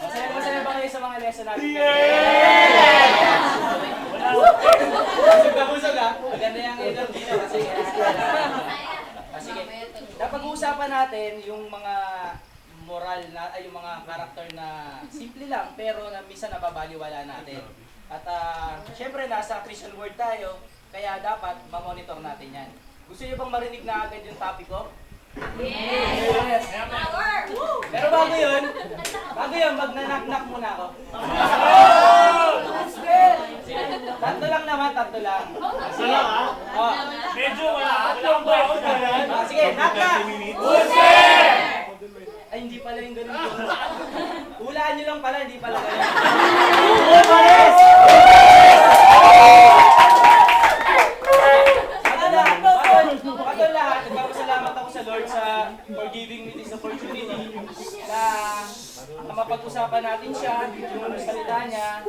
Masaya ba kayo sa mga lesson natin? Busog na busog ha? Maganda yung energy na kasi. Sige. Napag-uusapan natin yung mga moral na, ay yung mga karakter na simple lang pero na minsan nababaliwala natin. At syempre nasa Christian world tayo, kaya dapat ma-monitor natin yan. Gusto niyo bang marinig na agad yung topic ko? Yes! Pero bago yun, magnanak-nak muna ako. Tatlo lang naman, tatlo lang. Medyo wala. Sige, knock-knock! Ay, hindi pala yung ganun. Hulaan nyo lang pala, hindi pala ganun. Bago lahat, nagpapasalamat ako sa Lord for giving me this opportunity na mapag-usapan natin siya, yung salita niya.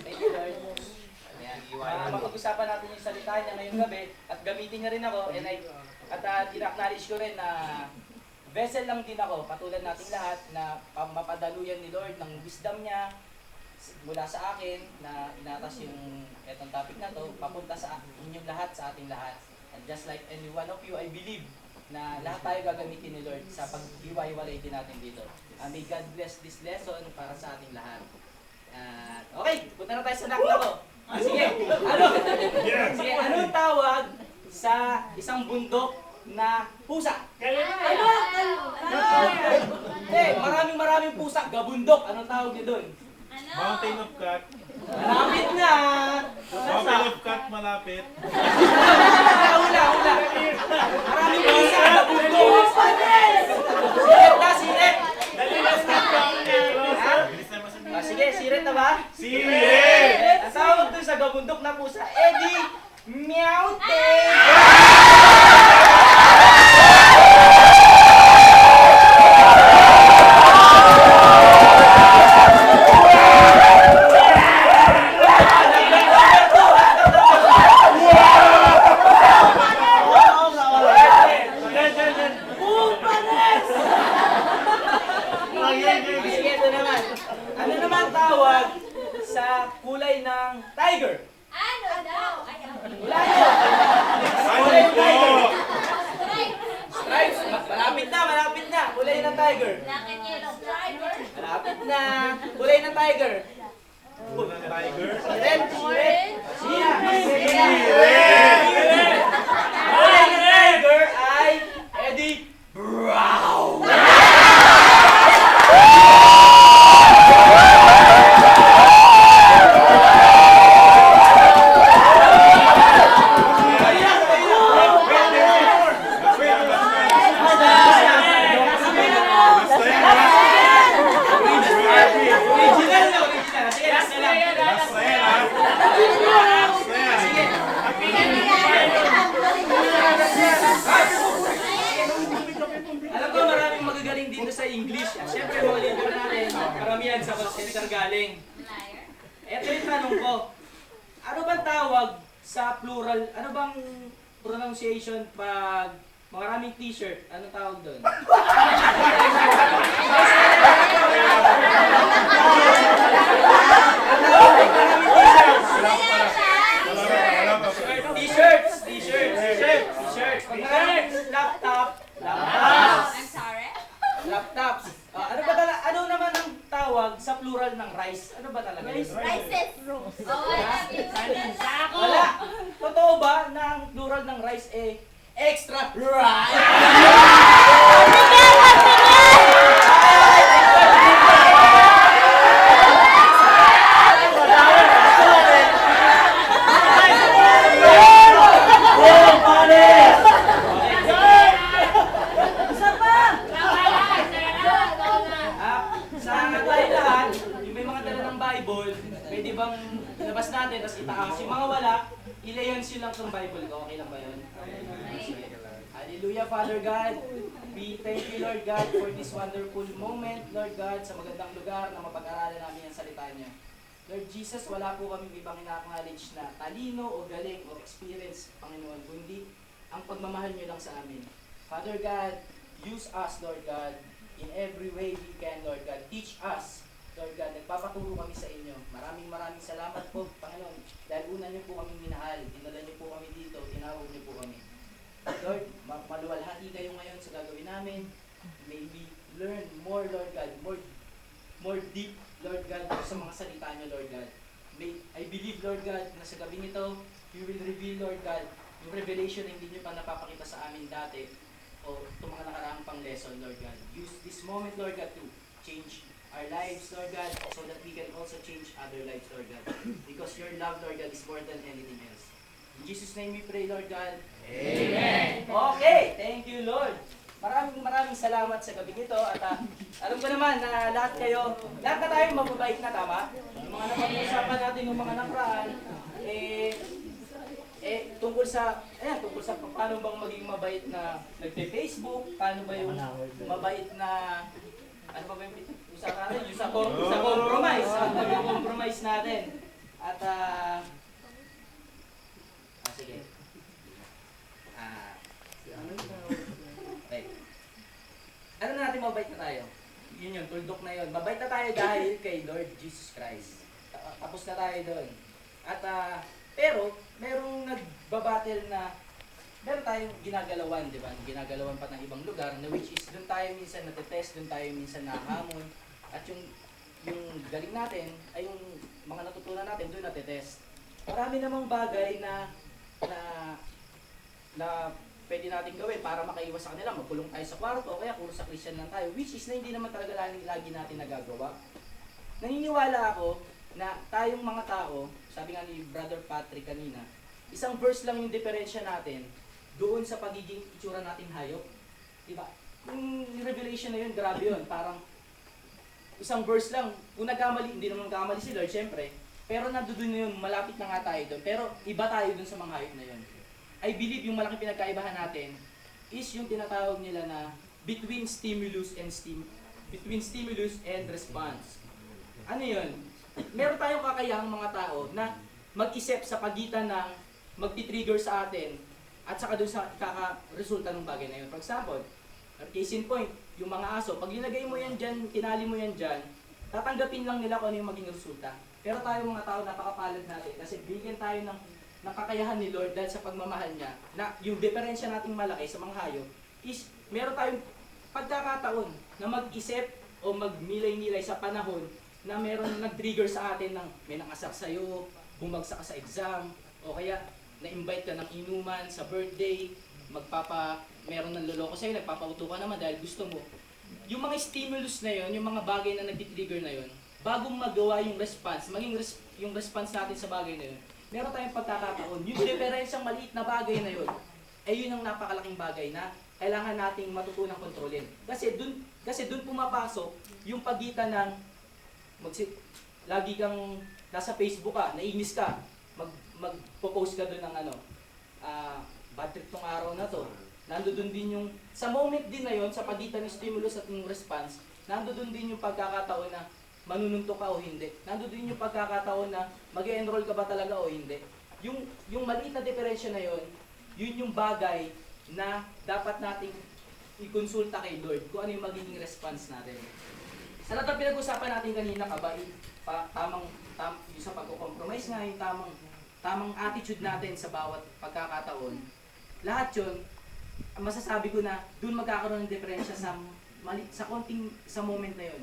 Thank you, Lord. Mapag-usapan natin yung salita niya ngayong gabi at gamitin niya rin ako at in-acknowledge ko rin na vessel lang din ako, katulad nating lahat na mapadaluyan ni Lord ng wisdom niya mula sa akin na inatas yung etong topic na to, papunta sa inyong lahat, sa ating lahat. And just like any one of you, I believe na lahat tayo gagamitin ni Lord sa pag-iwa-iwalay din natin dito. May God bless this lesson para sa ating lahat. Okay, punta na tayo sa knock ko. Sige, sige, anong tawag sa isang bundok na pusa? Maraming pusa, gabundok. Anong tawag niyo doon? Mountain of Cat. Malapit na! Mountain of Cat malapit. Hula. Maraming pusa, gabundok. Siret na, siret! Sige, siret na ba? Siret! Ang tawag doon sa gabundok na pusa, Eddie Meowte! Ano naman tawag sa kulay ng tiger? Ano daw? Wala yun! Kulay ng tiger! Stripes! Malapit na! Kulay ng tiger! Black and yellow striper. Malapit na! Kulay ng tiger! Tiger. Siren! Orange. Kulay ng tiger ay Eddie Brown! Alam ko maraming magagaling dito sa English. Siyempre mga leader natin, karamihan sa call center galing. Ito yung tanong ko. Ano bang tawag sa plural? Ano bang pronunciation pag maraming t-shirt? Anong tawag doon? T-shirts. Pag maraming laptops. I'm sorry. Laptops. Ano naman ang tawag sa plural ng rice? Ano ba talaga yun? Rices. Oh, Wala. Totoo ba na ang plural ng rice extra rice? Pwede bang ilabas natin, tapos itaas yung mga wala, ilayan siya lang sa Bible ko. Okay lang ba yun? Hallelujah, Father God. We thank you, Lord God, for this wonderful moment, Lord God, sa magandang lugar na mapag-aralan namin ang salita niya. Lord Jesus, wala po kami ibang ina-acknowledge na talino o galing o experience, Panginoon, kundi ang pagmamahal niyo lang sa amin. Father God, use us, Lord God, in every way we can, Lord God. Teach us, Lord God. Nagpapaturo kami sa inyo. Maraming salamat po, Panginoon. Dahil una niyo po kami minahal. Dinala niyo po kami dito. Tinawag niyo po kami. Lord, maluwalhati kayo ngayon sa gagawin namin. May we learn more, Lord God. More deep, Lord God, sa mga salita niyo, Lord God. I believe, Lord God, na sa gabi nito, you will reveal, Lord God, yung revelation na hindi niyo pa napapakita sa amin dati o itong mga nakaraang pang lesson, Lord God. Use this moment, Lord God, to change our lives, Lord God, so that we can also change other lives, Lord God. Because your love, Lord God, is more than anything else. In Jesus' name we pray, Lord God. Amen. Okay, thank you, Lord. Maraming salamat sa gabi nito at alam ko naman na lahat na tayo mababait na, tama? Yung mga napag-usapan natin ng mga nakaraan, tungkol sa paano bang maging mabait na nagpe-Facebook, paano ba yung mabait na, ano ba yung usapan natin? Yung sa compromise, yung compromise natin. At, sige. Right. Ano na natin, mabait na tayo? Yun yun, tuldok na yun. Mabait na tayo dahil kay Lord Jesus Christ. Tapos na tayo doon. At, pero, merong nagbabattle na, meron tayong ginagalawan, di ba? Ginagalawan pa ng ibang lugar, na which is, doon tayo minsan natetest, doon tayo minsan nahamon. At yung galing natin, ay yung mga natutunan natin, doon natetest. Marami namang bagay na pwede natin gawin para makaiwas sa kanila. Magkulong tayo sa kwarto, o kaya puro sa Christian lang tayo, which is na hindi naman talaga lagi natin nagagawa. Naniniwala ako na tayong mga tao, sabi nga ni Brother Patrick kanina, isang verse lang yung diferensya natin doon sa pagiging itsura nating hayop. Diba? Yung revelation na yun, grabe yun. Parang isang verse lang, kung nagkamali, hindi naman nagkamali si Lord, syempre, pero nandoon na yun, malapit na nga tayo doon. Pero iba tayo doon sa mga hayop na yun. I believe yung malaking pinagkaibahan natin is yung tinatawag nila na between stimulus and response. Ano yun? Meron tayong kakayahang mga tao na mag-isip sa pagitan ng magti-trigger sa atin at saka doon sa kaka-resulta ng bagay na yun. For example, case in point, yung mga aso, pag linagay mo yan dyan, tinali mo yan dyan, tatanggapin lang nila kung ano yung maging resulta. Pero tayo mga tao, napakapalad natin kasi bigyan tayo ng kakayahan ni Lord dahil sa pagmamahal niya na yung diferensya nating malaki sa mga hayop is meron tayong pagkakataon na mag-isip o magmilay-nilay sa panahon na meron nag-trigger sa atin ng may nakasak sa'yo, bumagsak ka sa exam, o kaya na-invite ka ng inuman sa birthday, meron ng loloko sa'yo, nagpapauto ka naman dahil gusto mo. Yung mga stimulus na yon, yung mga bagay na nag-trigger na yon, bagong magawa yung response, yung response natin sa bagay na yun, meron tayong pagkakataon. Yung diferensyang maliit na bagay na yun, ay yun ang napakalaking bagay na kailangan nating matutunang kontrolin. Kasi dun pumapasok yung pagitan ng lagi kang nasa Facebook ka, nainis ka, magpo-post ka dun ng bad trip tong araw na to. Nandoon din yung, sa moment din na yon, sa pagitan ng stimulus at ng response, nandoon din yung pagkakataon na manununtok ka o hindi. Nandoon din yung pagkakataon na mag-enroll ka ba talaga o hindi. Yung maliit na diferensya na yon, yun yung bagay na dapat nating i-consulta kay Lord kung ano yung magiging response natin. Sa lahat ng pinag-usapan natin kanina, yung sa pagko-compromise nga, yung tamang attitude natin sa bawat pagkakataon, lahat yun, masasabi ko na doon magkakaroon ng diferensya sa moment na yun,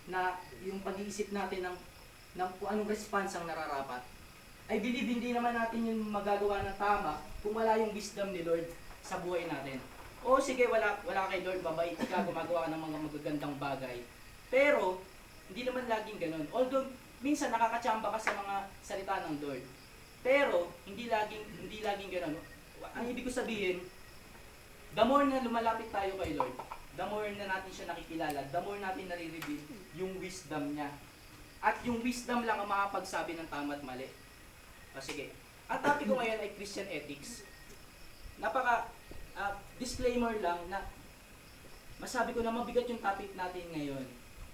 na yung pag-iisip natin ng kung anong response ang nararapat. I believe hindi naman natin yung magagawa ng tama kung wala yung wisdom ni Lord sa buhay natin. O sige, wala kay Lord, babait ka, gumagawa ka ng mga magagandang bagay. Pero, hindi naman laging ganun. Although, minsan nakakatsamba ka sa mga salita ng Lord. Pero, hindi laging ganun. Ang ibig ko sabihin, the more na lumalapit tayo kay Lord, the more na natin siya nakikilala, the more natin nare-reveal yung wisdom niya. At yung wisdom lang ang makapagsabi ng tama at mali. O sige. Ang topic ko ngayon ay Christian ethics. Disclaimer lang na masabi ko na mabigat yung topic natin ngayon.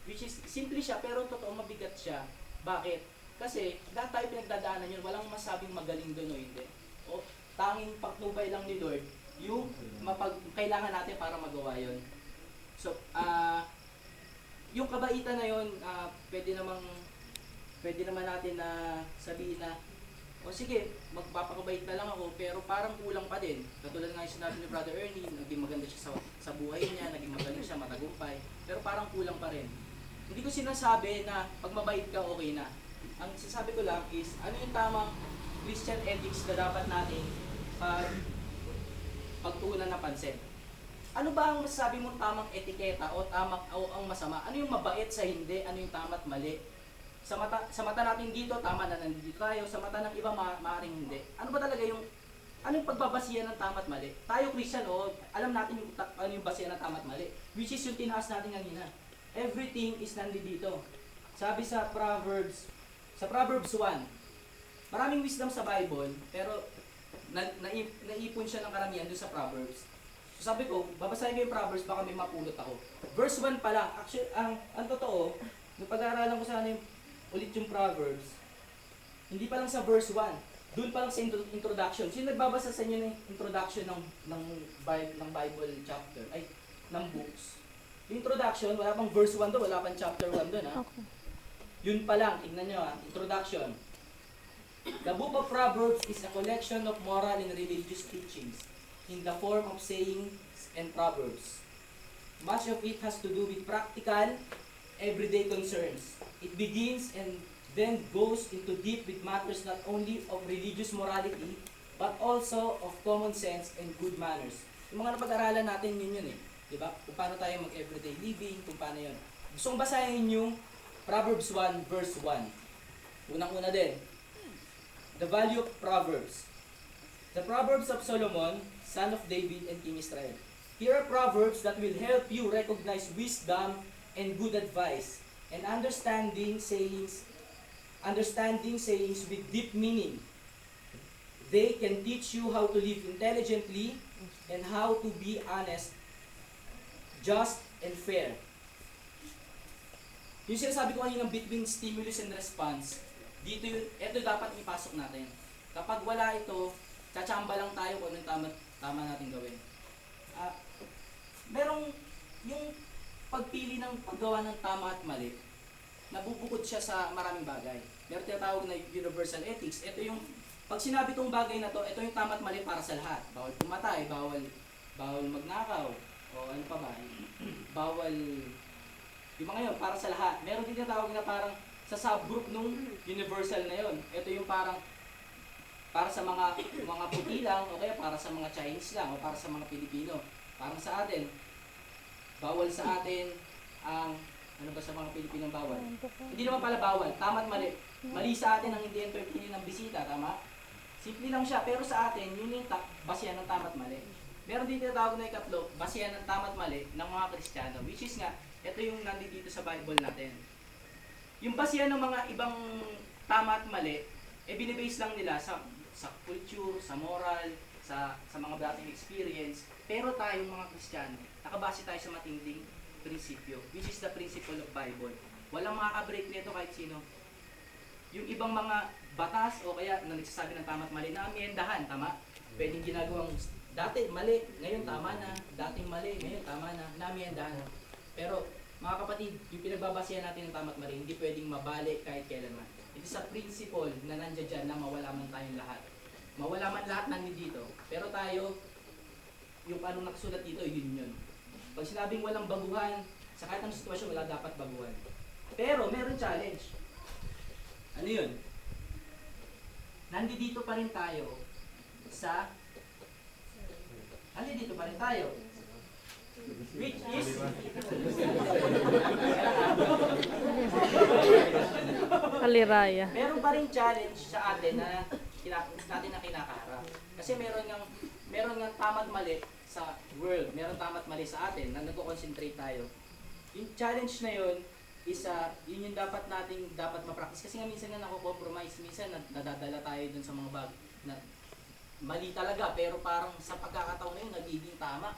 Which is, simple siya pero totoo mabigat siya. Bakit? Kasi lahat tayo pinagdadaanan yun, walang masabing magaling doon o hindi. O tanging pagtubay lang ni Lord yung kailangan natin para magawa yun. So, yung kabaitan na yun, pwede naman natin na sabihin na, o sige, magpapakabait na lang ako, pero parang kulang pa din. Katulad nga yung sinabi ni Brother Ernie, naging maganda siya sa buhay niya, naging magaling siya, matagumpay, pero parang kulang pa rin. Hindi ko sinasabi na pag mabait ka, okay na. Ang sinasabi ko lang is, ano yung tamang Christian ethics na dapat natin pagtuunan ng pansin. Ano ba ang masasabi mong tamang etiketa o ang masama? Ano yung mabait sa hindi? Ano yung tama at mali? Sa mata natin dito, tama na nandito tayo. Sa mata ng iba, maaaring hindi. Ano ba talaga yung pagbabasihan ng tama at mali? Tayo Christian, alam natin ano yung basihan ng tama at mali. Which is yung tinaas natin kanina. Everything is nandito. Sabi sa Proverbs 1, maraming wisdom sa Bible, pero naipon siya ng karamihan doon sa Proverbs. So sabi ko, babasahin ko yung Proverbs, baka may mapulot ako. Verse 1 pa lang. Actually, ang totoo, nung pag-aaralan ko sana ulit yung Proverbs, hindi pa lang sa verse 1, doon pa lang sa introduction. Sino nagbabasa sa inyo ng introduction ng Bible chapter, ng books? Yung introduction, wala pang verse 1 doon, wala pang chapter 1 doon. Okay. Yun pa lang, tignan nyo introduction. The book of Proverbs is a collection of moral and religious teachings in the form of sayings and proverbs. Much of it has to do with practical, everyday concerns. It begins and then goes into deep with matters not only of religious morality, but also of common sense and good manners. Yung mga napag-aralan natin yun di ba? Kung paano tayo mag-everyday living, kung paano yun. Gusto kong basahin yung Proverbs 1 verse 1. Unang-una din. The value of Proverbs. The Proverbs of Solomon, son of David and King Israel. Here are proverbs that will help you recognize wisdom and good advice, and understanding sayings with deep meaning. They can teach you how to live intelligently and how to be honest, just, and fair. Yung sinasabi ko kanina between stimulus and response, ito dapat ipasok natin. Kapag wala ito, tsatsamba lang tayo kung anong tama natin gawin. Merong yung pagpili ng paggawa ng tama at mali, nabubukod siya sa maraming bagay. Meron tinatawag na universal ethics. Ito yung, pag sinabi tong bagay na to, ito yung tama at mali para sa lahat. Bawal pumatay, bawal magnakaw, o ano pa ba, bawal, yung mga yun, para sa lahat. Meron din tinatawag na parang sa subgroup nung universal na yun. Ito yung parang para sa mga puti lang, o kaya para sa mga Chinese lang, o para sa mga Pilipino. Parang sa atin, bawal sa atin ang, ano ba sa mga Pilipino bawal? Hindi naman pala bawal, tama at mali. Mali sa atin ang hindi entertaining ng bisita, tama? Simple lang siya, pero sa atin, yun yung basihan ng tama at mali. Meron dito tawag na ikatlo, basihan ng tama at mali ng mga Kristiyano, which is nga, ito yung nandito sa Bible natin. Yung basihan ng mga ibang tama at mali, binibase lang nila sa culture, sa moral, sa mga dating experience. Pero tayong mga Kristiyano, nakabase tayo sa matinding prinsipyo, which is the principle of Bible. Walang makaka-break nito kahit sino. Yung ibang mga batas o kaya na nagsasabi ng tama at mali na amiyendahan, tama? Pwedeng ginagawang dati mali, ngayon tama na, dating mali, ngayon tama na, amiyendahan. Pero mga kapatid, yung pinagbabasihan natin ng tama at mali, hindi pwedeng mabalik kahit kailanman. Ito sa principle na nandiyan dyan na mawala man tayong lahat. Mawala man lahat nandito. Pero tayo, yung anong nakasulat dito, yun. Pag sinabing walang baguhan, sa kahit anong sitwasyon, wala dapat baguhan. Pero, meron challenge. Ano yun? Nandito pa rin tayo which is Kaliraya. meron pa rin challenge sa atin na kinakaharap. Kasi meron nga tama at mali sa world, meron tama at mali sa atin na nagko-concentrate tayo. Yung challenge na yun is yun yung dapat ma-practice. Kasi nga minsan na nako-compromise, minsan nadadala tayo dun sa mga bagay na mali talaga, pero parang sa pagkakataon na yun, nagiging tama.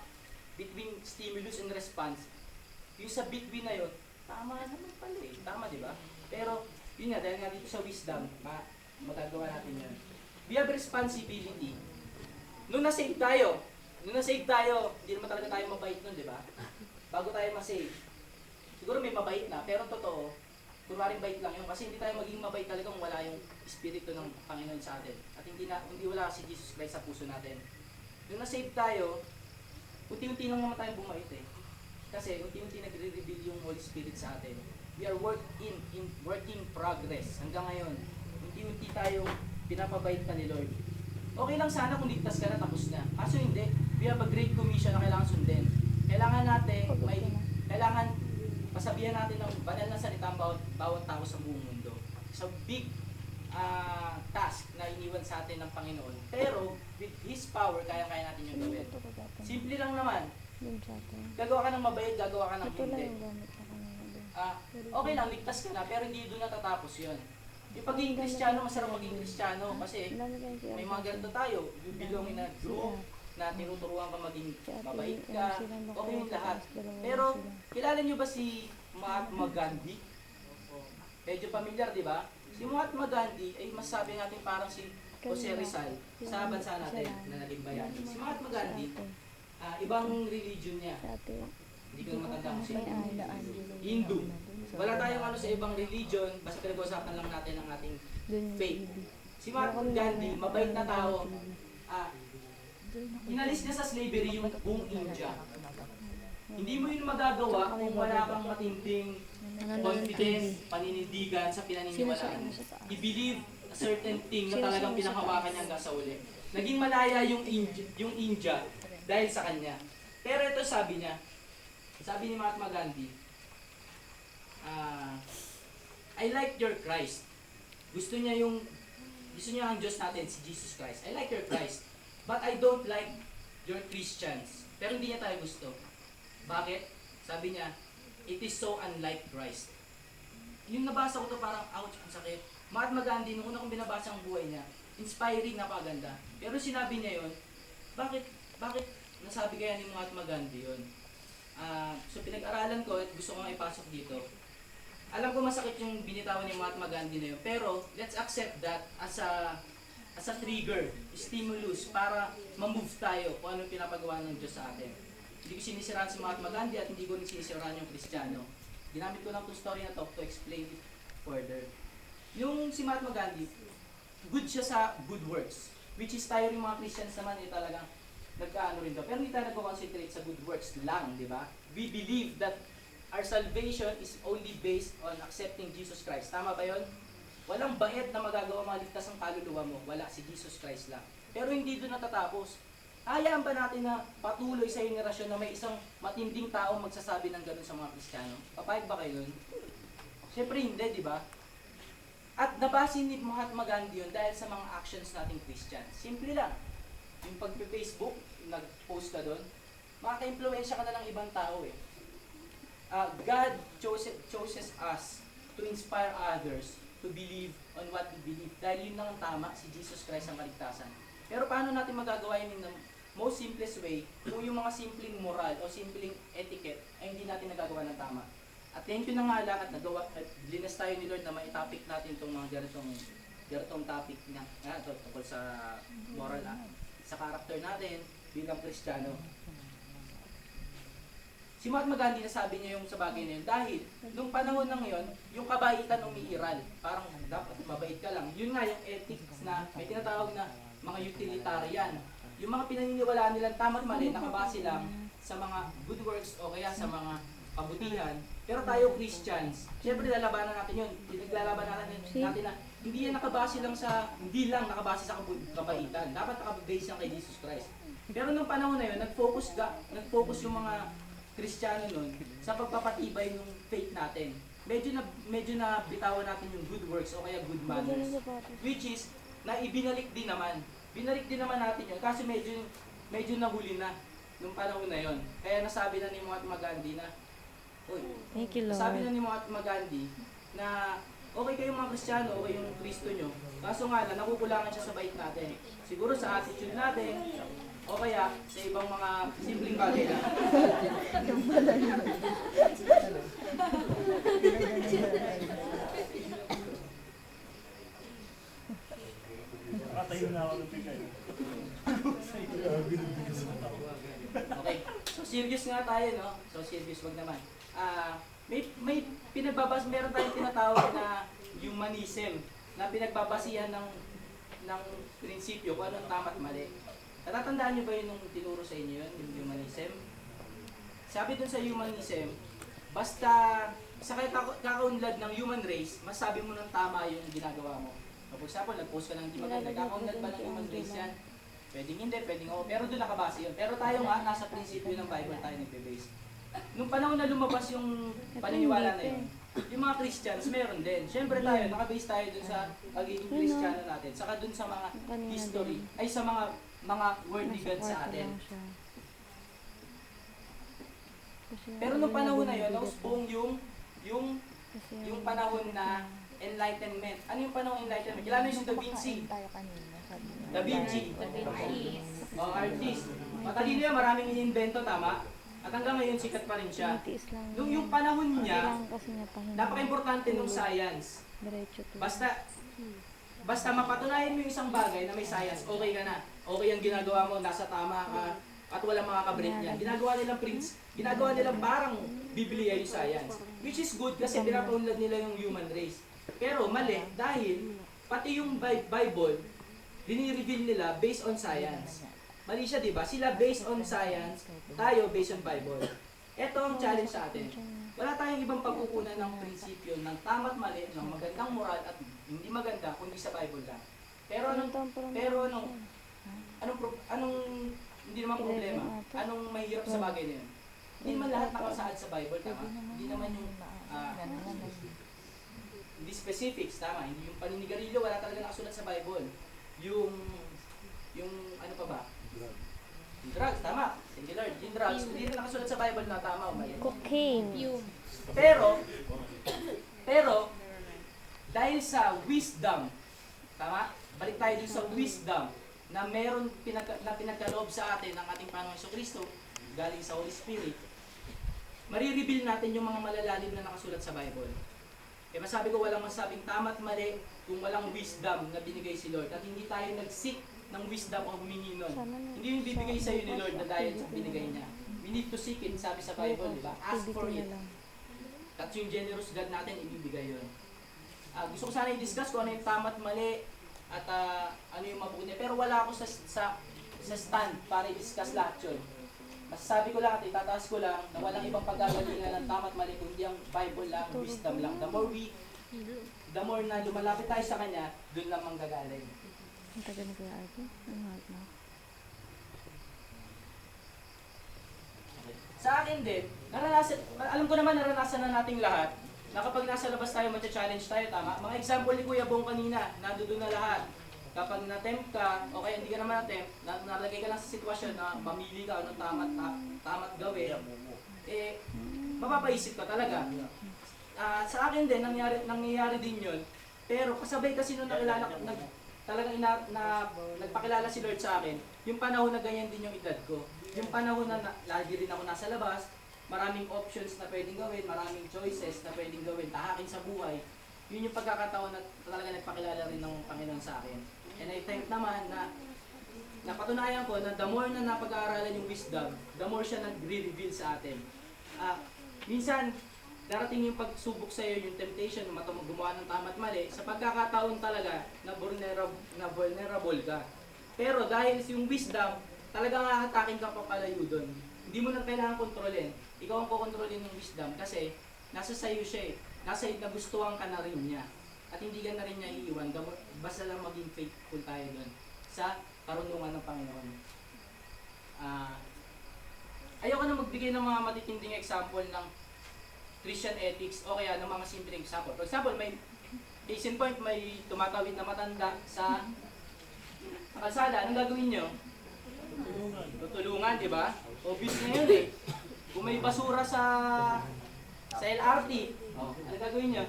Between stimulus and response, yung sa between na yun, tama naman pala tama, di ba? Pero, yun nga, dahil nga dito sa wisdom, magagawa natin yun. We have responsibility. Nung na-save tayo, hindi naman talaga tayo mabait nun, di ba? bago tayo masave, siguro may mabait na, pero totoo, kunwaring bait lang yun. Kasi hindi tayo maging mabait talaga kung wala yung Espiritu ng Panginoon sa atin. At hindi wala si Jesus Christ sa puso natin. Nung na-save tayo, unti-unti lang naman tayong bumait eh. Kasi unti-unti nagre-reveal yung Holy Spirit sa atin. We are working progress hanggang ngayon. Unti-unti tayong pinapabait pa ni Lord. Okay lang sana kung ligtas ka na, tapos na. Kaso hindi. We have a great commission na kailangan sundin. Kailangan natin, kailangan pasabihan natin ng banal na salita ang bawat tao sa buong mundo. So big task na iniwan sa atin ng Panginoon. Pero with His power, kaya-kaya natin yung gawin. Simple lang naman. Gagawa ka ng mabait, gagawa ka ng hindi. Okay lang, ligtas ka na, pero hindi doon natatapos yun. Yung pagiging Kristiyano, masarap maging Kristiyano kasi may mga ganito tayo. You belong in a group na tinuturuan ka maging mabait ka, okay yung lahat. Pero, kilala nyo ba si Mahatma Gandhi? Medyo familiar, di ba? Si Mahatma Gandhi ay masasabi natin parang si Jose Rizal sa bansa natin na naging bayani. Si Mahatma Gandhi, ibang religion niya. Hindi ko na matanda kung sino. Hindu. Wala tayong ano sa ibang religion, basta pinag-usapan lang natin ang ating faith. Si Mahatma Gandhi, mabait na tao, inalis niya sa slavery yung buong India. Hindi mo yun magagawa kung wala kang matinding confidence, paninindigan sa pinaniniwalaan. I-believe a certain thing na talagang pinakawakan niya hanggang sa uli. Naging malaya yung India dahil sa kanya. Pero ito sabi niya, sabi ni Mahatma Gandhi, I like your Christ. Gusto niya ang Diyos natin, si Jesus Christ. I like your Christ. But I don't like your Christians. Pero hindi niya tayo gusto. Bakit? Sabi niya, it is so unlike Christ. Yung nabasa ko to parang, ouch, ang sakit. Mahatma Gandhi, nung una kong binabasa ang buhay niya, inspiring, napakaganda. Pero sinabi niya yun, bakit nasabi kaya ni Mahatma Gandhi yun? So pinag-aralan ko at gusto ko nga ipasok dito. Alam ko masakit yung binitawan ni Mahatma Gandhi na yun, pero let's accept that as a trigger, stimulus, para ma-move tayo kung anong pinapagawa ng Diyos sa atin. Hindi ko sinisiraan si Mahatma Gandhi at hindi ko rin sinisiraan yung Kristiyano. Ginamit ko lang itong story na to explain it further. Yung si Mahatma Gandhi, good siya sa good works, which is tayo rin mga Christians naman talagang nagkaano rin daw. Pero hindi tayo nagko-concentrate sa good works lang, di ba? We believe that our salvation is only based on accepting Jesus Christ. Tama ba yun? Walang bait na magagawa maligtas ang kaluluwa mo. Wala, si Jesus Christ lang. Pero hindi doon natatapos. Hayaan ba natin na patuloy sa henerasyon na may isang matinding tao magsasabi ng ganun sa mga Kristiyano? Papayag ba kayo nun? Siyempre hindi, di ba? At nabasin ni Mahatma Gandhi yun dahil sa mga actions nating Christian. Simple lang. Yung pag-Facebook, nag-post ka doon, makaka-influensya ka na ng ibang tao eh. God chooses us to inspire others to believe on what we believe. Dahil yun lang ang tama, si Jesus Christ ang kaligtasan. Pero paano natin magagawa yun in the most simplest way kung yung mga simpleng moral o simpleng etiquette ay hindi natin nagagawa ng tama? At thank you na nga lang at linas tayo ni Lord na mai-topic natin itong mga ganitong topic na tungkol sa moral sa character natin bilang Kristiyano. Si Mahatma Gandhi, nasabi niya yung sa bagay na yun dahil nung panahon ng yun, yung kabaitan umiiral. Parang dapat mabait ka lang. Yun nga yung ethics na may tinatawag na mga utilitarian. Yung mga pinaniniwalaan nilang tama't mali, nakabase lang sa mga good works o kaya sa mga kabutihan. Pero tayo Christians, syempre lalabanan natin yun. Pinaglalabanan natin na hindi yan nakabase lang hindi lang nakabase sa kabaitan. Dapat nakabase lang kay Jesus Christ. Pero nung panahon na yun, nag-focus yung mga Kristiyano nun sa pagpapatibay ng faith natin. Medyo na bitawan natin yung good works o kaya good manners. Which is, na ibinalik din naman. Binalik din naman natin yun. Kasi medyo nahuli na nung panahon na yun. Kaya nasabi na ni Mahatma Gandhi na, sabi na ni Mahatma Gandhi na okay kayong mga Kristiyano, okay yung Kristo nyo. Kaso nga lang, nakukulangan siya sa bait natin. Siguro sa attitude natin, o kaya sa ibang mga simpleng bagay lang. Nakatayo na ako ng bigay. Okay. So serious nga nga tayo, no? So serious, wag naman. May meron tayong tinatawag na humanism na pinagbabasihan ng prinsipyo kung anong tama at mali. Natatandaan niyo ba yun nung tinuro sa inyo yun, yung humanism? Sabi dun sa humanism, basta sa kakaunlad ng human race, masabi mo ng tama yung ginagawa mo. For example, nag-post ka ng hindi maganda, kakaunlad ba ng human race yan? Pwedeng hindi, pwedeng oo, pero doon nakabase yun. Pero tayo nga, nasa prinsipyo ng Bible tayo nagbe-base. Nung panahon na lumabas yung paniniwala na yun, yung mga Christians, meron din. Siyempre tayo, nakabase tayo dun sa pagiging Kristiyano natin. Saka dun sa mga history, ay sa mga worldly gods sa atin. Pero nung panahon na yun, buong yung panahon na enlightenment. Ano yung panahon enlightenment? Kilala niyo si Da Vinci? Da Vinci. O, artist. Matalino yan, maraming iniimbento, tama? At hanggang ngayon, sikat pa rin siya. Nung yung panahon niya, napaka-importante nung science. Basta mapatunayan mo yung isang bagay na may science, okay ka na. Okay ang ginagawa mo, nasa tama ka, at walang makakabreak niya. Ginagawa nilang parang Biblia yung science. Which is good kasi pinapaunlad nila yung human race. Pero mali, dahil pati yung Bible, dini-reveal nila based on science. Mali siya, di ba? Sila based on science, tayo based on Bible. Ito ang challenge sa atin. Wala tayong ibang pagkukunan ng prinsipyo ng tama at mali, ng magandang moral at hindi maganda, kundi sa Bible lang. Pero anong hindi naman problema? Anong mahirap sa bagay na yun? Hindi naman lahat nakasaad sa Bible, tama? Hindi naman yung hindi specifics, tama? Hindi yung paninigarilyo, wala talaga nakasulat sa Bible. Yung ano pa ba? Yung drugs, tama? Thank you Lord. Yung drugs, hindi na nakasulat sa Bible na tama o mali. Cocaine. Pero, dahil sa wisdom, tama? Balik tayo dun sa wisdom na meron pinagkaloob sa atin ng ating Panginoon Jesucristo galing sa Holy Spirit, marireveal natin yung mga malalalim na nakasulat sa Bible. Kaya masabi ko, walang masabing tama at mali kung walang wisdom na binigay si Lord. At hindi tayo nag-seek ng wisdom o humingi nun. Hindi yung bibigay sa'yo ni Lord na dahil sa binigay niya. We need to seek it, sabi sa Bible, di ba? Ask for it. At yung generous God natin, ibibigay yun. Gusto ko sana i-discuss kung ano yung tama at mali at ano yung mabuti. Pero wala ako sa stand para i-discuss lahat yun. Masasabi ko lang at itataas ko lang na walang ibang paggagalingan ng tama at mali kundi ang Bible lang, wisdom lang. The more na lumalapit tayo sa Kanya, doon lang manggagaling. Ang taga na kaya ate? Ang mahal na. Sa akin din, alam ko naman naranasan na nating lahat na kapag nasa labas tayo, matcha-challenge tayo, tama? Mga example ni Kuya Bong kanina, nandoon na lahat. Kapag na-tempt ka, o kaya hindi ka naman na-tempt, nalagay ka lang sa sitwasyon na mamili ka anong tama't gawin, mapapaisip ka talaga. Sa akin din, nangyayari din yun. Pero kasabay kasi nung nagpakilala si Lord sa akin, yung panahon na ganyan din yung edad ko. Yung panahon na lagi rin ako nasa labas, maraming options na pwedeng gawin, maraming choices na pwedeng gawin, tahakin sa buhay. Yun yung pagkakataon na talaga nagpakilala rin ng Panginoon sa akin. And I think naman na napatunayan ko na the more na napag-aaralan yung wisdom, the more siya nagre-reveal sa atin. Minsan, darating yung pagsubok sa iyo, yung temptation na gumawa ng tama at mali, sa pagkakataon talaga na vulnerable ka. Pero dahil yung wisdom, talagang hahatakin ka papalayo doon. Hindi mo na kailangan kontrolin. Ikaw ang kukontrolin ng wisdom kasi nasa sayo siya eh. Nasa nagustuhan ka na rin niya. At hindi ka na rin niya iiwan. Basta lang maging faithful tayo doon sa karunungan ng Panginoon. Ayoko na magbigay ng mga matitinding example ng Christian ethics o kaya ng mga simpleng example. For example, may case in point, may tumatawid na matanda sa kalsada. Anong gagawin nyo? Tutulungan, di ba? Obvious na yun eh. Kung may basura sa LRT, ano gagawin nyo?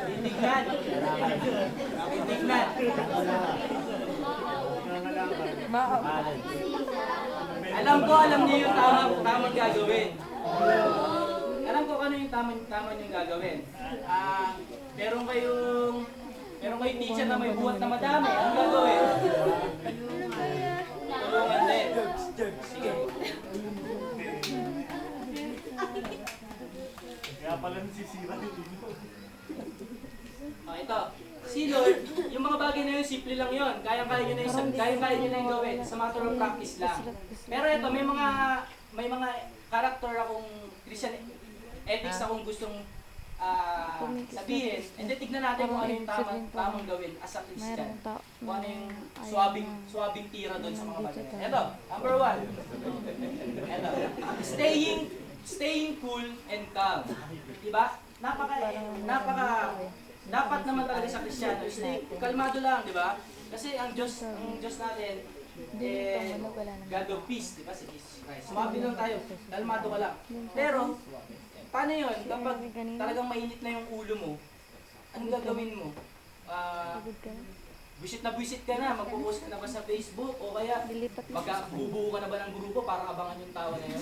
Titignan. Alam niyo yung tamang gagawin. Alam ko ano yung tama yung gagawin. Meron kayong teacher na may buhat na madami. Anong gagawin? tulungan din. Sige. Kaya pala nasisira yung ilong. Ito. Si Lord, yung mga bagay na yun, simple lang yun. Kayang-kaya nyo na yung gawin. Sa matter of practice lang. Pero ito, may mga character akong Christian ethics akong gustong sabihin. And then tignan natin kung ano yung tamang gawin as a Christian. Kung ano yung swabing tira doon sa mga bagay. Ito, number 1. Ito. Staying cool and calm. Diba? Dapat naman talaga sa Kristiyano, kalmado lang, di ba? Kasi ang Diyos natin, God of peace, di ba? Si Jesus Christ. Sumabi lang tayo, kalmado ka lang. Pero, paano yun? Kapag talagang mainit na yung ulo mo, anong gagawin mo? Buisit ka na, magpo-post ka na ba sa Facebook? O kaya, magbubuo ka na ba ng grupo para abangan yung tawa na yun?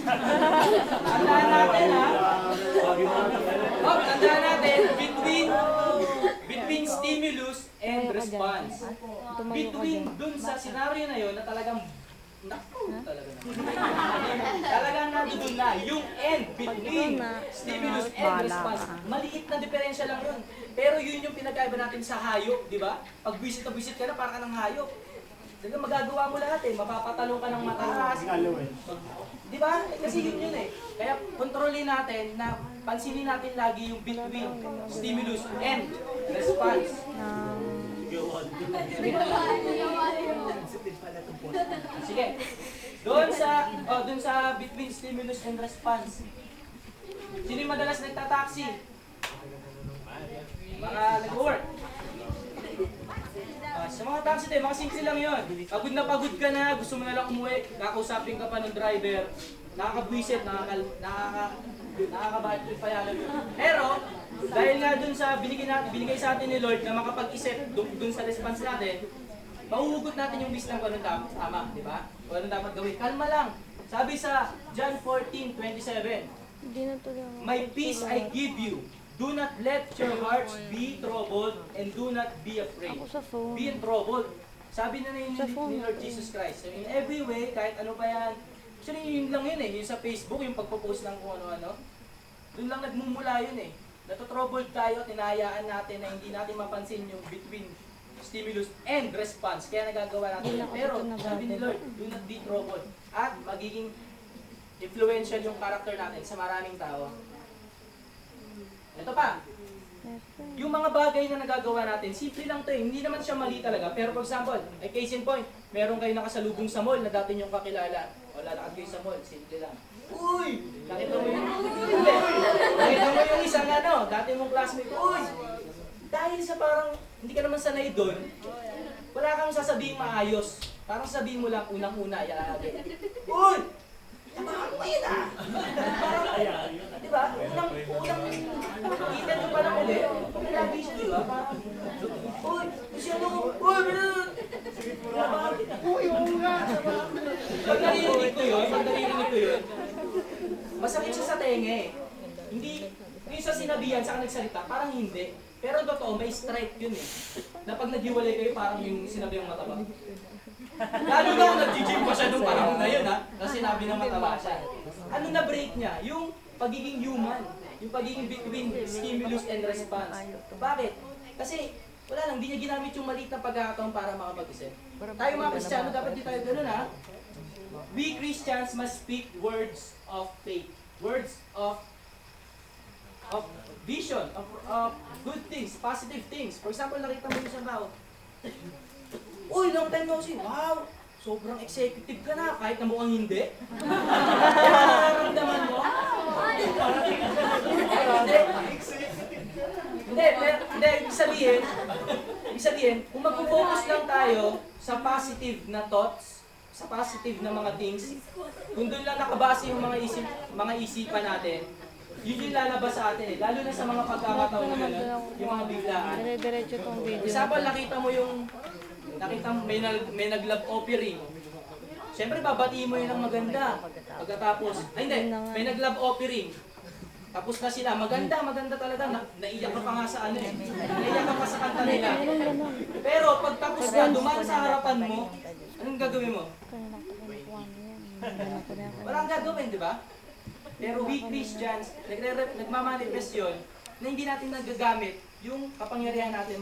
Tandaan natin, ha? Tandaan natin, between stimulus and response. Between dun sa scenario na yun na talagang talagang nandun na yung end between stimulus and response. Maliit na diferensya lang yun. Pero yun yung pinagkaiba natin sa hayop, di ba? Pag buwisit na buwisit ka na, para ka ng hayop. Talagang magagawa mo lahat eh. Mapapatalong ka ng mataas. Di ba? Kasi yun eh. Kaya kontrolin natin na pansinin natin lagi yung between stimulus and response. Sige. Doon sa between stimulus and response. Sino yung madalas nagtataksi? Mga nag-work. Sa mga taxi tayo, mga simple lang yun. Pagod na pagod ka na, gusto mo na lang umuwi, kakausapin ka pa ng driver, nakakabwisit, nakakabahit pa yan. Pero, dahil nga dun sa binigay sa atin ni Lord na makapag-isip dun sa response natin, mahuhugot natin yung wisdom kung anong tama, di ba? Kung anong dapat gawin. Kalma lang. Sabi sa John 14:27, "My peace I give you. Do not let your hearts be troubled and do not be afraid." Be in troubled. Sabi na ni Lord Jesus Christ. So in every way, kahit ano pa yan, actually yun lang yun eh, yung sa Facebook, yung pagpo-post ng kung ano-ano, dun lang nagmumula yun eh. Natotroubled tayo, tinayaan natin na hindi natin mapansin yung between stimulus and response. Kaya nagagawa natin yun. Pero sabi ni Lord, do not be troubled. At magiging influential yung character natin sa maraming tao. Ito pa, yung mga bagay na nagagawa natin, simple lang to eh. Hindi naman siya mali talaga. Pero for example, case in point, meron kayo nakasalubong sa mall na dati niyong kakilala. O lalakad kayo sa mall, simple lang. Uy! Nakita mo yung isang dati mong classmate. Uy! Dahil sa parang hindi ka naman sanay doon, wala kang sasabihin maayos. Parang sabihin mo lang unang-una, uy! Tabahan mo yun ah! Diba? Unang kita nyo pa lang ulit. Lagi siya, diba? Parang, uy! Siya mo! Uy! Uy! Pag naririnig ko yun, masakit siya sa tenga eh. Hindi, yung sa sinabihan, saka nagsalita, parang hindi. Pero ang totoo, may strike yun eh. Na pag naghiwalay kayo, parang yung sinabi yung mataba. Lalo na kung nag-gym pa siya nung panahon na yun ha, kasi sinabi na mataba siya. Ano na break niya? Yung pagiging human. Yung pagiging between stimulus and response. Bakit? Kasi wala lang, hindi niya ginamit yung maliit na pagkakataon para makapag-isip. Tayo mga Kristiyano, dapat di tayo ganun ha. We Christians must speak words of faith. Words of vision, of good things, positive things. For example, nakita mo yung isang tao. Uy, long time no see. Wow! Sobrang executive ka na, kahit na mukhang hindi. Nararamdaman mo? Hindi, ibig sabihin, kung mag-focus lang tayo sa positive na thoughts, sa positive na mga things, kung doon lang nakabase yung mga isipan natin, yun yung lalabas sa atin eh. Lalo na sa mga pagkakataon na gano'n, yung mga biglaan. Dire-diretso tong video. Example, nakita mo may nag-love offering. Siyempre, babatiin mo yun ng maganda. Pagkatapos, hindi, may nag-love offering. Tapos na sila, maganda talaga. Naiyak ka pa nga sa ano eh. Naiyak ka pa sa kanta nila. Pero pag tapos na, dumaan sa harapan mo, anong gagawin mo? Ganun ko na yan. Walang gagawin, di ba? Pero we Christians, nagmamanifest yun na hindi natin nagagamit yung kapangyarihan natin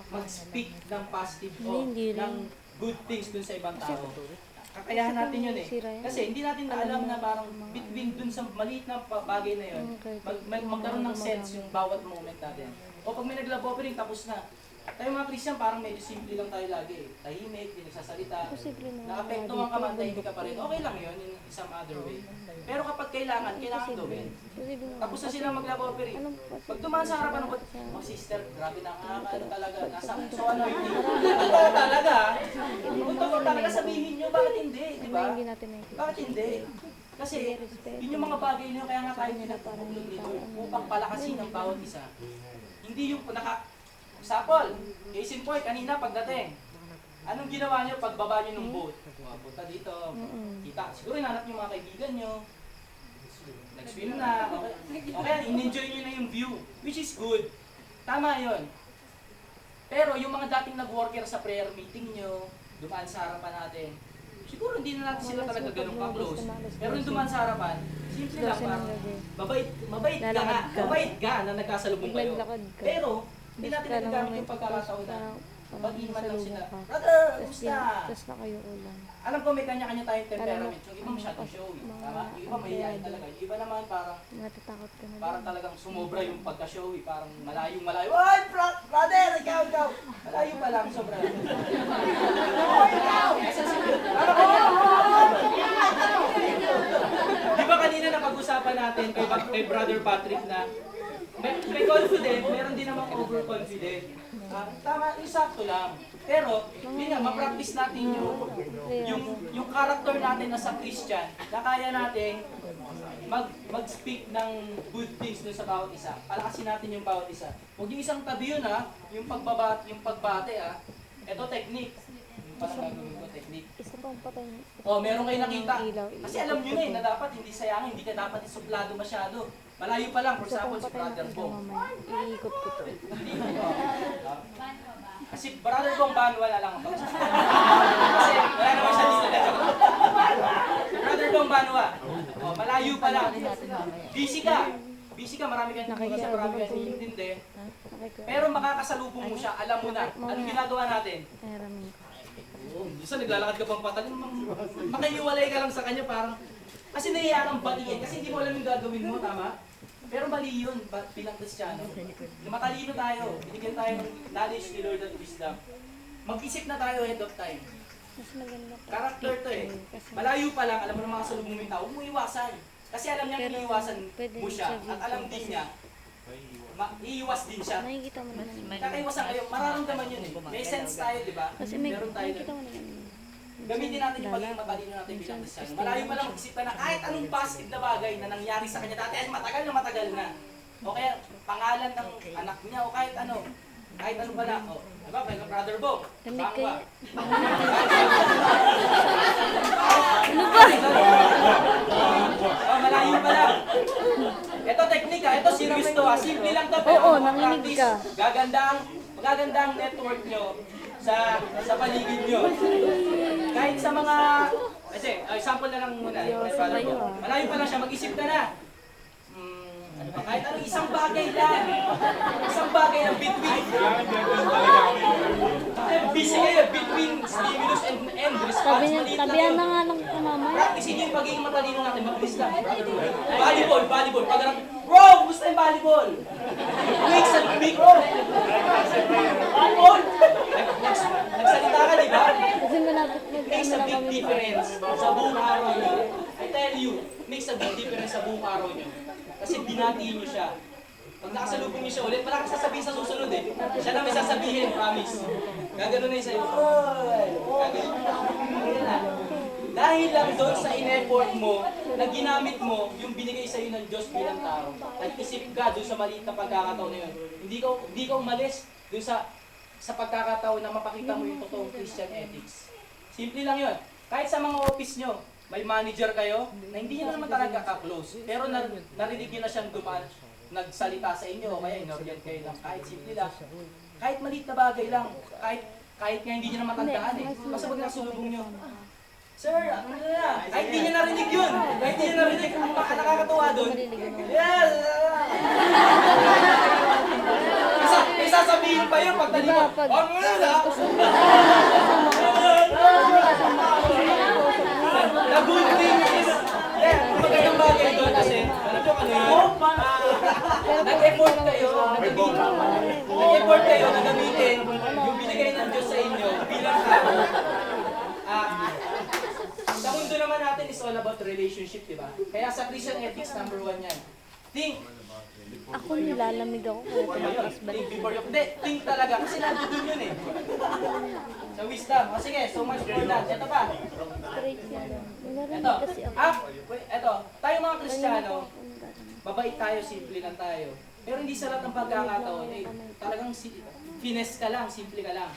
mag-speak ng positive o Hindi rin. ng good things dun sa ibang tao. Kakayahan natin yun eh. Kasi hindi natin alam na parang between dun sa maliit na bagay na yun, magkaroon ng sense yung bawat moment natin. O pag may nag-love offering, tapos na. Tayo mga Christian, parang medyo simple lang tayo lagi eh. Tahimik, di nagsasalita. Posible naman. Naapektuhan ka man, tahimik ka pa rin. Okay lang yun in some other way. Pero kapag kailangan gawin. Posible naman. Tapos na sila mag-love offering. Pag dumaan sa harapan ng oh sister, grabe na ano talaga. So ano hindi. Totoo talaga. Totoo talaga sabihin nyo, bakit hindi? Di ba? Hindi natin nakikita. Bakit hindi? Kasi yun yung mga bagay nyo, kaya nga tayo nila parang dito upang palakasin ang bawat isa. Hindi yung Sapol, case in point, kanina pagdating. Anong ginawa nyo pagbaba nyo ng boat? Punta dito, kita. Siguro hinanap nyo mga kaibigan nyo. Nag-swim na. Okay, in-enjoy nyo na yung view. Which is good. Tama yon. Pero yung mga dating nag-worker sa prayer meeting nyo, dumaan sa harapan natin, siguro hindi na natin sila talaga ganun ka-close. Pero yung dumaan sa harapan, simple lang parang, mabait ka na nagkasalubong kayo. Pero, hindi natin nagagamit yung pagkakataon na pag-iman lang sila. Brother, kumusta? Tapos na kayo ulan. Alam ko may kanya-kanya tayong temperament. Yung iba masyadong showy. Tama? Yung iba mahihayin talaga. Yung iba naman Natatakot ka na. parang talagang sumobra yung pagka-showy. Parang malayong malayo. Oy, brother! Ikaw! Malayo pa lang, sobra. Oy, ikaw! Di ba kanina napag-usapan natin kay Brother Patrick na may confident, meron din namang overconfident. Tama, sakto lang. Pero, yun nga, ma-practice natin yung character natin na sa Christian, na kaya natin mag-speak ng good things dun sa bawat isa. Palakasin natin yung bawat isa. Huwag yung isang tabi yun yung pagbate Ito technique. Yung parang gagawin ko, technique. Isa pang patay. Meron kayo nakita. Kasi alam nyo na na dapat hindi sayangin, hindi ka dapat isuplado masyado. Malayo pa lang, for example, si Brother Bong. Iikot ko to. Kasi Brother Bong, Banwa na lang ako. Kasi wala naman siya dito. Brother Bong, Banwa. Malayo pa lang. Busy ka, marami kang hindi siya, marami kang hindi. Pero makakasalubong mo siya, alam mo na. Anong ginagawa natin? Naramin ko. Isa naglalakad ka pang patalim, makihiwalay ka lang sa kanya parang, kasi nahiya kang batiin, kasi hindi mo alam yung gagawin mo, tama? Pero mali yun, bilang Kristiyano. Matalino tayo, binigyan tayo ng knowledge ni Lord at wisdom. Mag-isip na tayo ahead of time. Mas maganda pa. Character to eh. Malayo pa lang, alam mo ng mga salubong mo yung tao, huwag mo iwasan. Kasi alam niya kung iiwasan mo siya, at alam din niya, iiwas din siya. Nakikita mo naman. Kakaiwasan kayo, mararamdaman yun eh. May sense tayo, di ba? Kasi Meron tayo nakikita doon. mo naman. Gamitin natin yung pagiging matalino natin bilang Kristiyano. Malayo pa lang mag-isipan na kahit anong positive na bagay na nangyari sa kanya dati ay matagal na. O kaya pangalan ng anak niya o kahit ano pala. O, diba, kaya Brother Bo, bangwa. Malayo pa lang. Ito teknika, ito serious to simple lang to pero Oo, nanginig ka. magagandang network nyo sa paligid nyo. Kahit sa mga, kasi, example na lang muna. Malayo pa lang siya, mag-isip ka na. Ano ba, kahit anong isang bagay lang between. Busy kayo, between stimulus and response. Maliit lang Tabihan yun. na nga lang ka mamaya. Practicein yung pagiging matalino natin, mabilis lang. Volleyball. Bro, gusto yung volleyball? Weeks and week, bro. Volleyball! Nagsalita ka, di ba? Kasi malapit Makes a big difference sa buong araw nyo. I tell you, makes a big difference sa buong araw nyo. Kasi binati nyo siya. Pag nakasalubong niyo siya ulit, wala kang sasabihin sa susunod eh. Siya na may sasabihin, promise. Gagano na yung sa'yo. Dahil lang doon sa in-effort mo, na ginamit mo, yung binigay sa'yo ng Diyos bilang tao. Nag-isip ka doon sa maliit na pagkakataon na yun. Hindi ka umalis doon sa pagkakataon na mapakita mo yung totoong Christian ethics. Simple lang yun. Kahit sa mga office nyo, may manager kayo, na hindi nyo naman talaga ka-close. Pero narinig nyo na siyang dumaan, nagsalita sa inyo, o kaya inorient kayo lang, kahit simple lang. Kahit maliit na bagay lang, kahit nga hindi nyo naman tandaan eh. Basta pag nasulubong nyo, Sir, ano na? Ay, hindi niya narinig yun. Ay, hindi niya narinig. Ang nakakatuwa doon. Yes! May sasabihin pa yun pag talikod. Ano na? The good thing is, ang magandang bagay doon kasi, alam nyo ano yun? Nag-effort kayo, nag-effort kayo na gamitin yung binigay ng Diyos sa inyo bilang tao. Sa mundo naman natin is all about relationship, di ba? Kaya sa Christian ethics, number 1 yan. Think. Ako nilalamig ako kaya tumakas Think balik. before you... Hindi, think talaga. Kasi nandun yun eh. Sa wisdom. O sige, so much for that. Ito pa. Straight na lang. Nalalamig Ito. kasi ako. Ito. Tayo mga Kristiyano, mabait tayo, simple lang tayo. Pero hindi sa lahat ng pagkakataon, eh, talagang finesse ka lang, simple ka lang.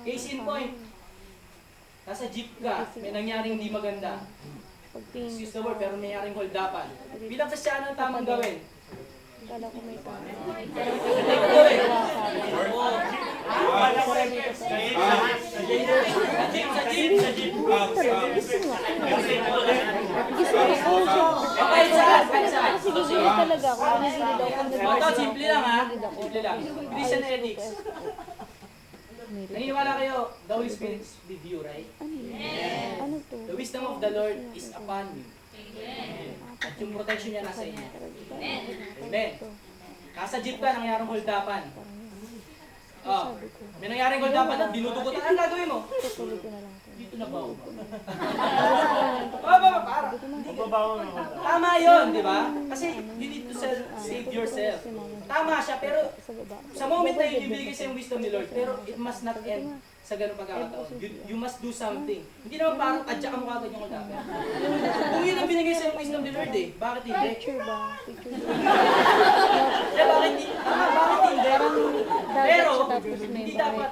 Case in point, nasa jeep ka, may nangyaring di maganda. Excuse the word, pero may nangyaring holdapan. Bilang Kristiyano, ang tamang gawin. Kala ko may tama. Hindi ko gawin. Oo. Sa jeep. Gusto nga. Gusto nga. Okay, saan? Siguro talaga ako. Nagigilid ako. Ito, simple lang ha. Simple lang. Christian ethics. Naniniwala kayo, the Holy Spirit is with you, right? Ano to? The wisdom of the Lord is upon you. At yung protection niya nasa inyo. Amen. Nasa jeep ka, nangyaring holdapan. Oh, may nangyaring holdapan at dinudugutan. Ano gagawin mo? Tutuloy ko na lang. Dito na ba? Para. Mababaw naman. Tama yun, di ba? Kasi you need to save yourself. Tama siya, pero Sa baba. sa moment na yun, ibigay sa yung wisdom ni Lord, pero it must not end sa ganung pagkakataon. You must do something. Hindi naman parang adya ka mo kagad yung holdapan. Kung yun ang binigay sa yung wisdom ni Lord eh, bakit hindi? Picture ba? Picture ba? Eh, bakit hindi? Tama, bakit hindi? Pero, tapos may hindi dapat,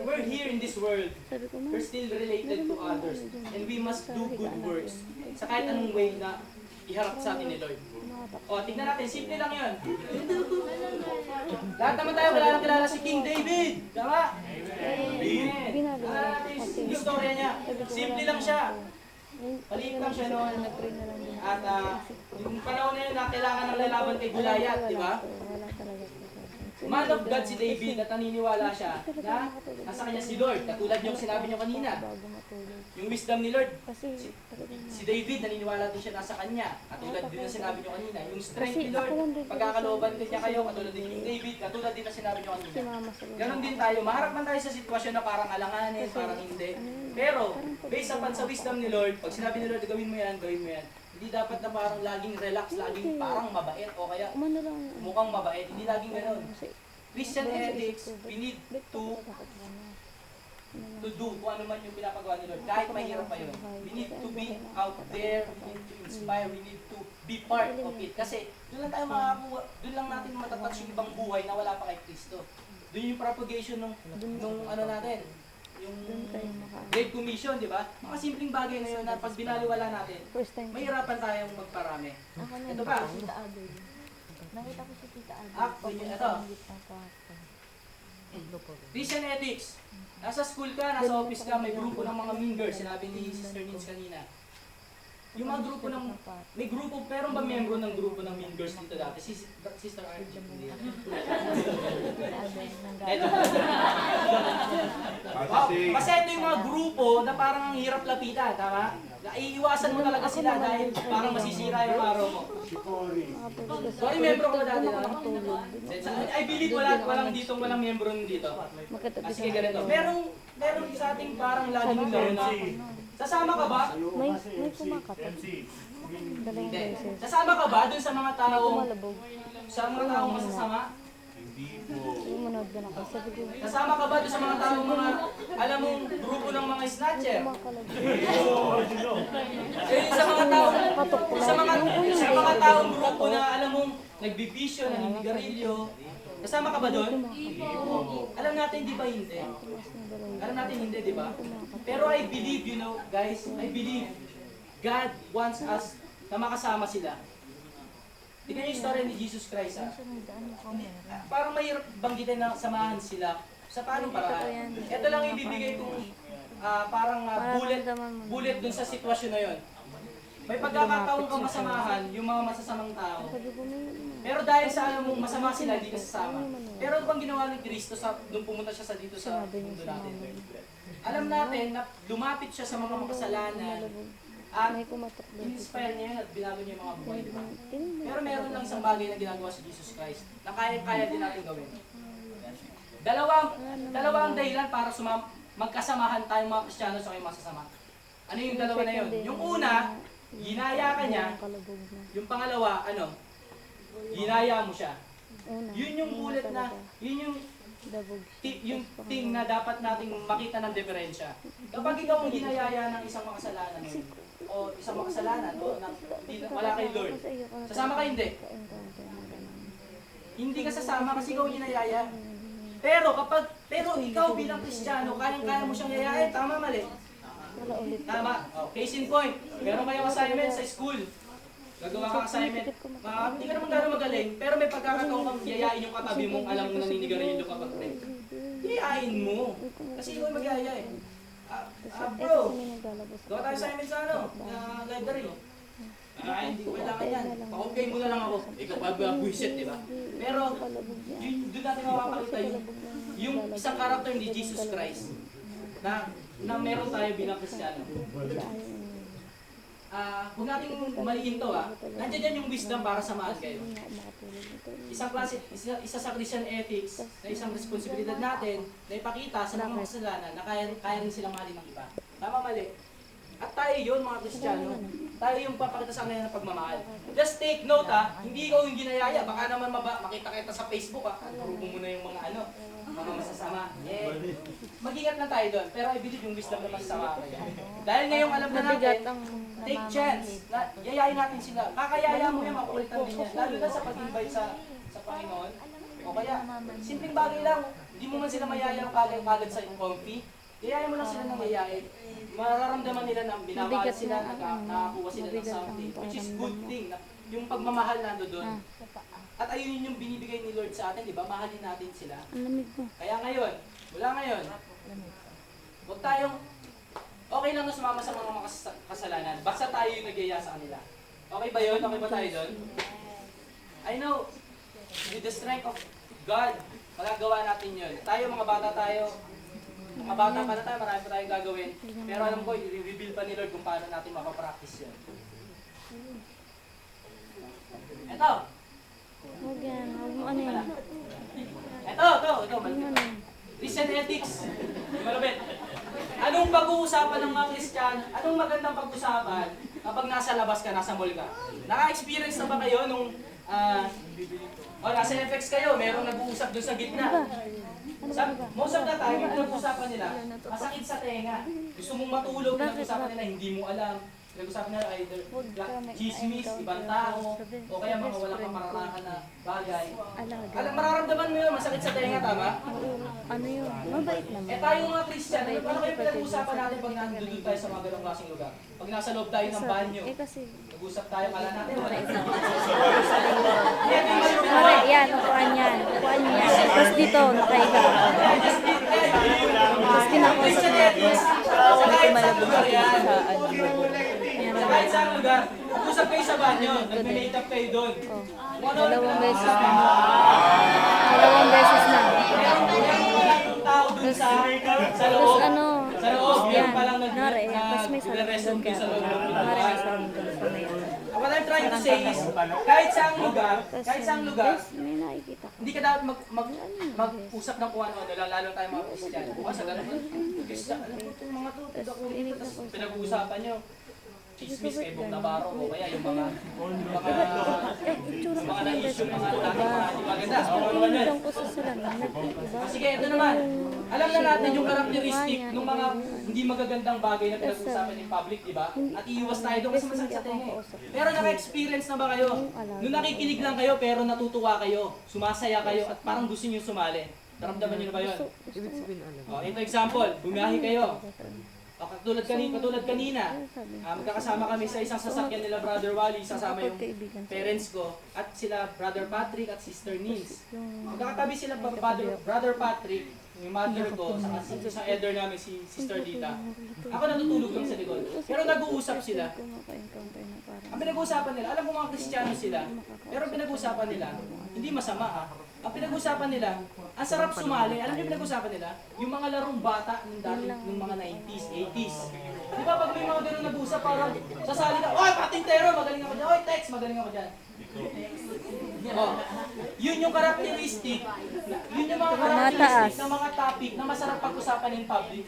we're here in this world. Sabi ko, We're still related to others. And we must do good works sa kahit anong way na iharap sa atin ni Lord. O, tignan natin, simple lang yun. Lahat naman tayo kilala si King David. Tama? Amen. Kilala natin yung istorya niya. Simple lang siya. Maliit lang siya noon. nag-pray na lang din. At yung panahon na yun na kailangan ng lalaban kay Goliath, di ba? Wala talaga. Man of God si David at naniniwala siya na nasa kanya si Lord. Katulad yung sinabi niyo kanina. Bago matulog. Yung wisdom ni Lord, Kasi talagang si David naniniwala din siya nasa kanya. Katulad din ang sinabi niyo kanina. Yung strength Kasi ni Lord, ako lang din pagkakalooban din niya kayo, katulad din yung David, katulad din ang sinabi niyo si kanina. mama sa Ganon din tayo. Maharap man tayo sa sitwasyon na parang alanganin, parang hindi. Pero, based upon sa wisdom ni Lord, pag sinabi ni Lord, gawin mo yan, gawin mo yan. Hindi dapat na parang laging relax, laging parang mabait o kaya Umano lang. mukhang mabait. Hindi laging ganon. Kasi Christian ethics, we need to do kung ano man yung pinapagawa ni Lord. Kahit mahirap pa yun. We need to be out there, we need to inspire, we need to be part of it. Kasi doon lang tayo makakakuha, doon lang natin matatouch yung ibang buhay na wala pa kay Kristo. Doon yung propagation nung ano natin, yung Great Commission, di ba? Mga simpleng bagay na yun na pag binaliwala natin, first time. mahirapan tayong magparami. Ako na Ito pa. Tita Abel. Nakita ko si Tita Abel. Ito. Christian ethics. Nasa school ka, nasa office ka, may grupo ng mga mingers, sinabi ni Sister Nins kanina. Yung mga grupo ng, may grupo, pero ba miyembro ng grupo ng mingers dito dati? Sister Archie. Ito. Wow, kasi ito yung mga grupo na parang ang hirap lapitan, tama? Iiwasan mo talaga sila dahil parang masisira yung araw mo. Sorry, membro ko ba dati na? I believe walang membro dito. Ah, sige, ganito. Merong sa ating parang laging low na. Sasama ka ba? May kumakatot. MC. Dalawang Hindi. beses. Sasama ka ba dun sa mga taong Kumalabog. masasama? Sumunod din ako. Sabi ko, Kasama ka ba dun sa mga taong alam mong grupo ng mga snatcher? kumakalabog. Eh, sa mga taong Katok ko sa lang. mga taong grupo na alam mong nagbibisyo, naninigarilyo. Kasama ka ba doon? Alam natin di ba hindi? Alam natin hindi, di ba? Pero I believe, you know, guys, I believe God wants us na makasama sila. Tignan niyo yung story ni Jesus Christ, ha? Parang mahirap banggitin na samahan sila. Sa paanong paraan? Ito lang ibibigay kong bullet, Mararamdaman mo na. bullet dun sa sitwasyon na yun. May pagkakataon kang masamahan yung mga masasamang tao. Sabi ko, Pero dahil sa alam mong masama sila, hindi ka sasama. Pero ano bang ginawa ni Cristo nung pumunta siya dito sa mundo natin? Alam natin na lumapit siya sa mga makasalanan at may kumatok doon. in-inspire niya yun at binago niya yung mga buhay, di ba? Pero meron lang isang bagay na ginagawa si Jesus Christ na kaya din natin gawin. Dalawang dahilan para magkasamahan tayong mga Kristiyano sa kayong masasama. Ano yung dalawa na yun? Yung una, ginaya ka niya. Kalubog na. Yung pangalawa, ginaya mo siya. Una. Yun yung bullet na, yun yung Dabog. yung thing na dapat nating makita ng diferensya. Kapag ikaw ang ginayaya ng isang makasalanan o isang makasalanan o wala kay Lord, sasama ka hindi? Hindi ka sasama kasi ikaw ang ginayaya. Pero ikaw bilang Kristiyano, kayang-kaya mo siyang yayain, tama mali? Wala ulit. Tama. Case in point, meron kayong assignment sa school. Gagawa ka assignment. Hindi ka naman gano'ng magaling, pero may pagkakataon kang yayain yung katabi mong alam mo naninigarilyo ka pag pre. Yayain mo. Kasi ikaw yung magyaya eh. Bro, gawa tayo assignment sa library. Hindi ko kailangan yan. Pakopyain mo na lang ako. Ikaw pa buwisit, di ba? Pero, doon natin mapapakita yung isang karakter ni Jesus Christ na meron tayo bilang Kristiyano. Huwag natin maliin to Nandiyan dyan yung wisdom para samahan kayo. Isa sa Christian ethics na isang responsibilidad natin na ipakita sa mga kasalanan na kaya rin silang mahalin ng iba. Tama mali. At tayo yun mga Kristiyano. Tayo yung papakita sa kanila ng pagmamahal. Just take note hindi ikaw yung ginayaya. Baka naman makita kita sa Facebook grupo mo na yung mga mga masasama. Yeah. Mag-ingat lang tayo doon. Pero I believe yung wisdom naman sa kayo. Dahil ngayong alam na natin, take chance. Yayain natin sila. Kakayaya mo yan, makulitan din yan. Lalo na sa pag-invite sa Panginoon. O kaya, simpleng bagay lang. Hindi mo man sila mayayang kagad sa comfy. Yayain mo lang sila ng yayain. Mararamdaman nila na binabahal sila, nakakuha sila ng something. Which is good thing. Yung pagmamahal nando doon. At ayun yung binibigay ni Lord sa atin, di ba? Mahalin natin sila. Ang lamig ko. Kaya ngayon, huwag tayong, okay lang na sumama sa mga kasalanan. Basta tayo yung nagyaya sa kanila. Okay ba yun? Okay ba tayo doon? I know, with the strength of God, magagawa natin yun. Tayo, mga bata tayo, mga bata pa na tayo, marami pa tayong gagawin. Pero alam ko, i-reveal pa ni Lord kung paano natin mapapractice yun. Eto! Huwag yan. Huwag mo ano yan. Ito, malapit pa. Christian ethics. Malapit. Anong pag-uusapan ng mga Kristiyano? Anong magandang pag-usapan kapag nasa labas ka, nasa mall ka? Naka-experience na ba kayo nung nasa FX kayo, merong nag-uusap doon sa gitna? Most of the time, yung pinag-usapan nila, masakit sa tenga. Gusto mong matulog, pinag-usapan nila, hindi mo alam. Pinag-usapan nila either chismis, ibang tao, o kaya mga walang kapararahan na bagay. Alam, mararamdaman mo yun, masakit sa tenga, tama? Ano yun? Mabait naman. Tayo mga Christian, ano kayo pinag-usapan natin pag nandun tayo sa mga ganong klaseng lugar? Pag nasa loob tayo ng banyo, Kasi, nag-usap tayo, kala natin, wala yan, upuan yan. Upuan yan. Tapos dito, nakahiga. Tapos kinakausap natin. kahit saan lugar, usap kayo sa banyo, nag-meet up kayo doon. Dalawang beses na. Dalawang beses na. Yung tao doon sa Tapos loob. ano, Sa loob, yan. yung palang Nari, tapos may nag-resum kayo sa loob. Nari, may sound doon sa may ano. What I'm trying to say is, kahit saan lugar, May nakikita ko. hindi ka dapat mag-usap ng kung ano-ano, lalo tayo mga Kristiyano. Bukas, alam mo, alam mo itong mga to, pinag-uusapan nyo. Chismis kay Bong Navarro o kaya yung mga na-issue, mga dati mga hindi maganda. Ako naman yan. Ilang kusa sila na. Sige, ito naman. Alam na natin yung characteristic ng mga hindi magagandang bagay na pinag-usapan ng public, di ba? At iiwas tayo doon kasi masakit sa tenga. Pero naka-experience na ba kayo? Nung nakikinig lang kayo pero natutuwa kayo, sumasaya kayo at parang gusto niyo sumali. Naramdaman niyo na ba yun? Ito example, bumiyahe kayo. Katulad kanina, magkakasama kami sa isang sasakyan nila Brother Wally, sasama yung parents ko, at sila Brother Patrick at Sister Nils. Magkakatabi sila Brother Patrick, yung mother ko, sa isang elder namin, si Sister Dita. Ako natutulog lang sa likod. Pero nag-uusap sila. Ang pinag-uusapan nila, alam ko mga Kristiyano sila, pero ang pinag-uusapan nila, hindi masama ha. Ang pinag-uusapan nila, ang sarap sumali. Alam niyo pinag-uusapan nila? Yung mga larong bata ng dati, ng mga 90s, 80s. Di ba pag may mga ganun nag-uusap, parang sasali ka, oy, patingtero, magaling ako dyan. Oy, Tex, magaling ako dyan. Oh, yun yung characteristic, yun yung mga characteristic ng mga topic na masarap pag-usapan in public.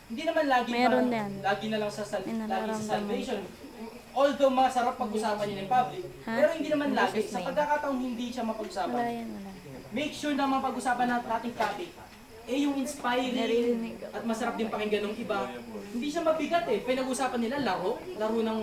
Hindi naman lagi Meron parang, yan. lagi na lang sa lagi sa nararamdaman. salvation. Although masarap pag-usapan yun in public, Ha? pero hindi naman lagi. Sa pagkakataong hindi siya mapag-usapan, Wala yan, wala. make sure na mapag-usapan nating topic yung inspiring Naririnig ako. at masarap din pakinggan ng iba. Hindi siya mabigat pinag-usapan nila laro ng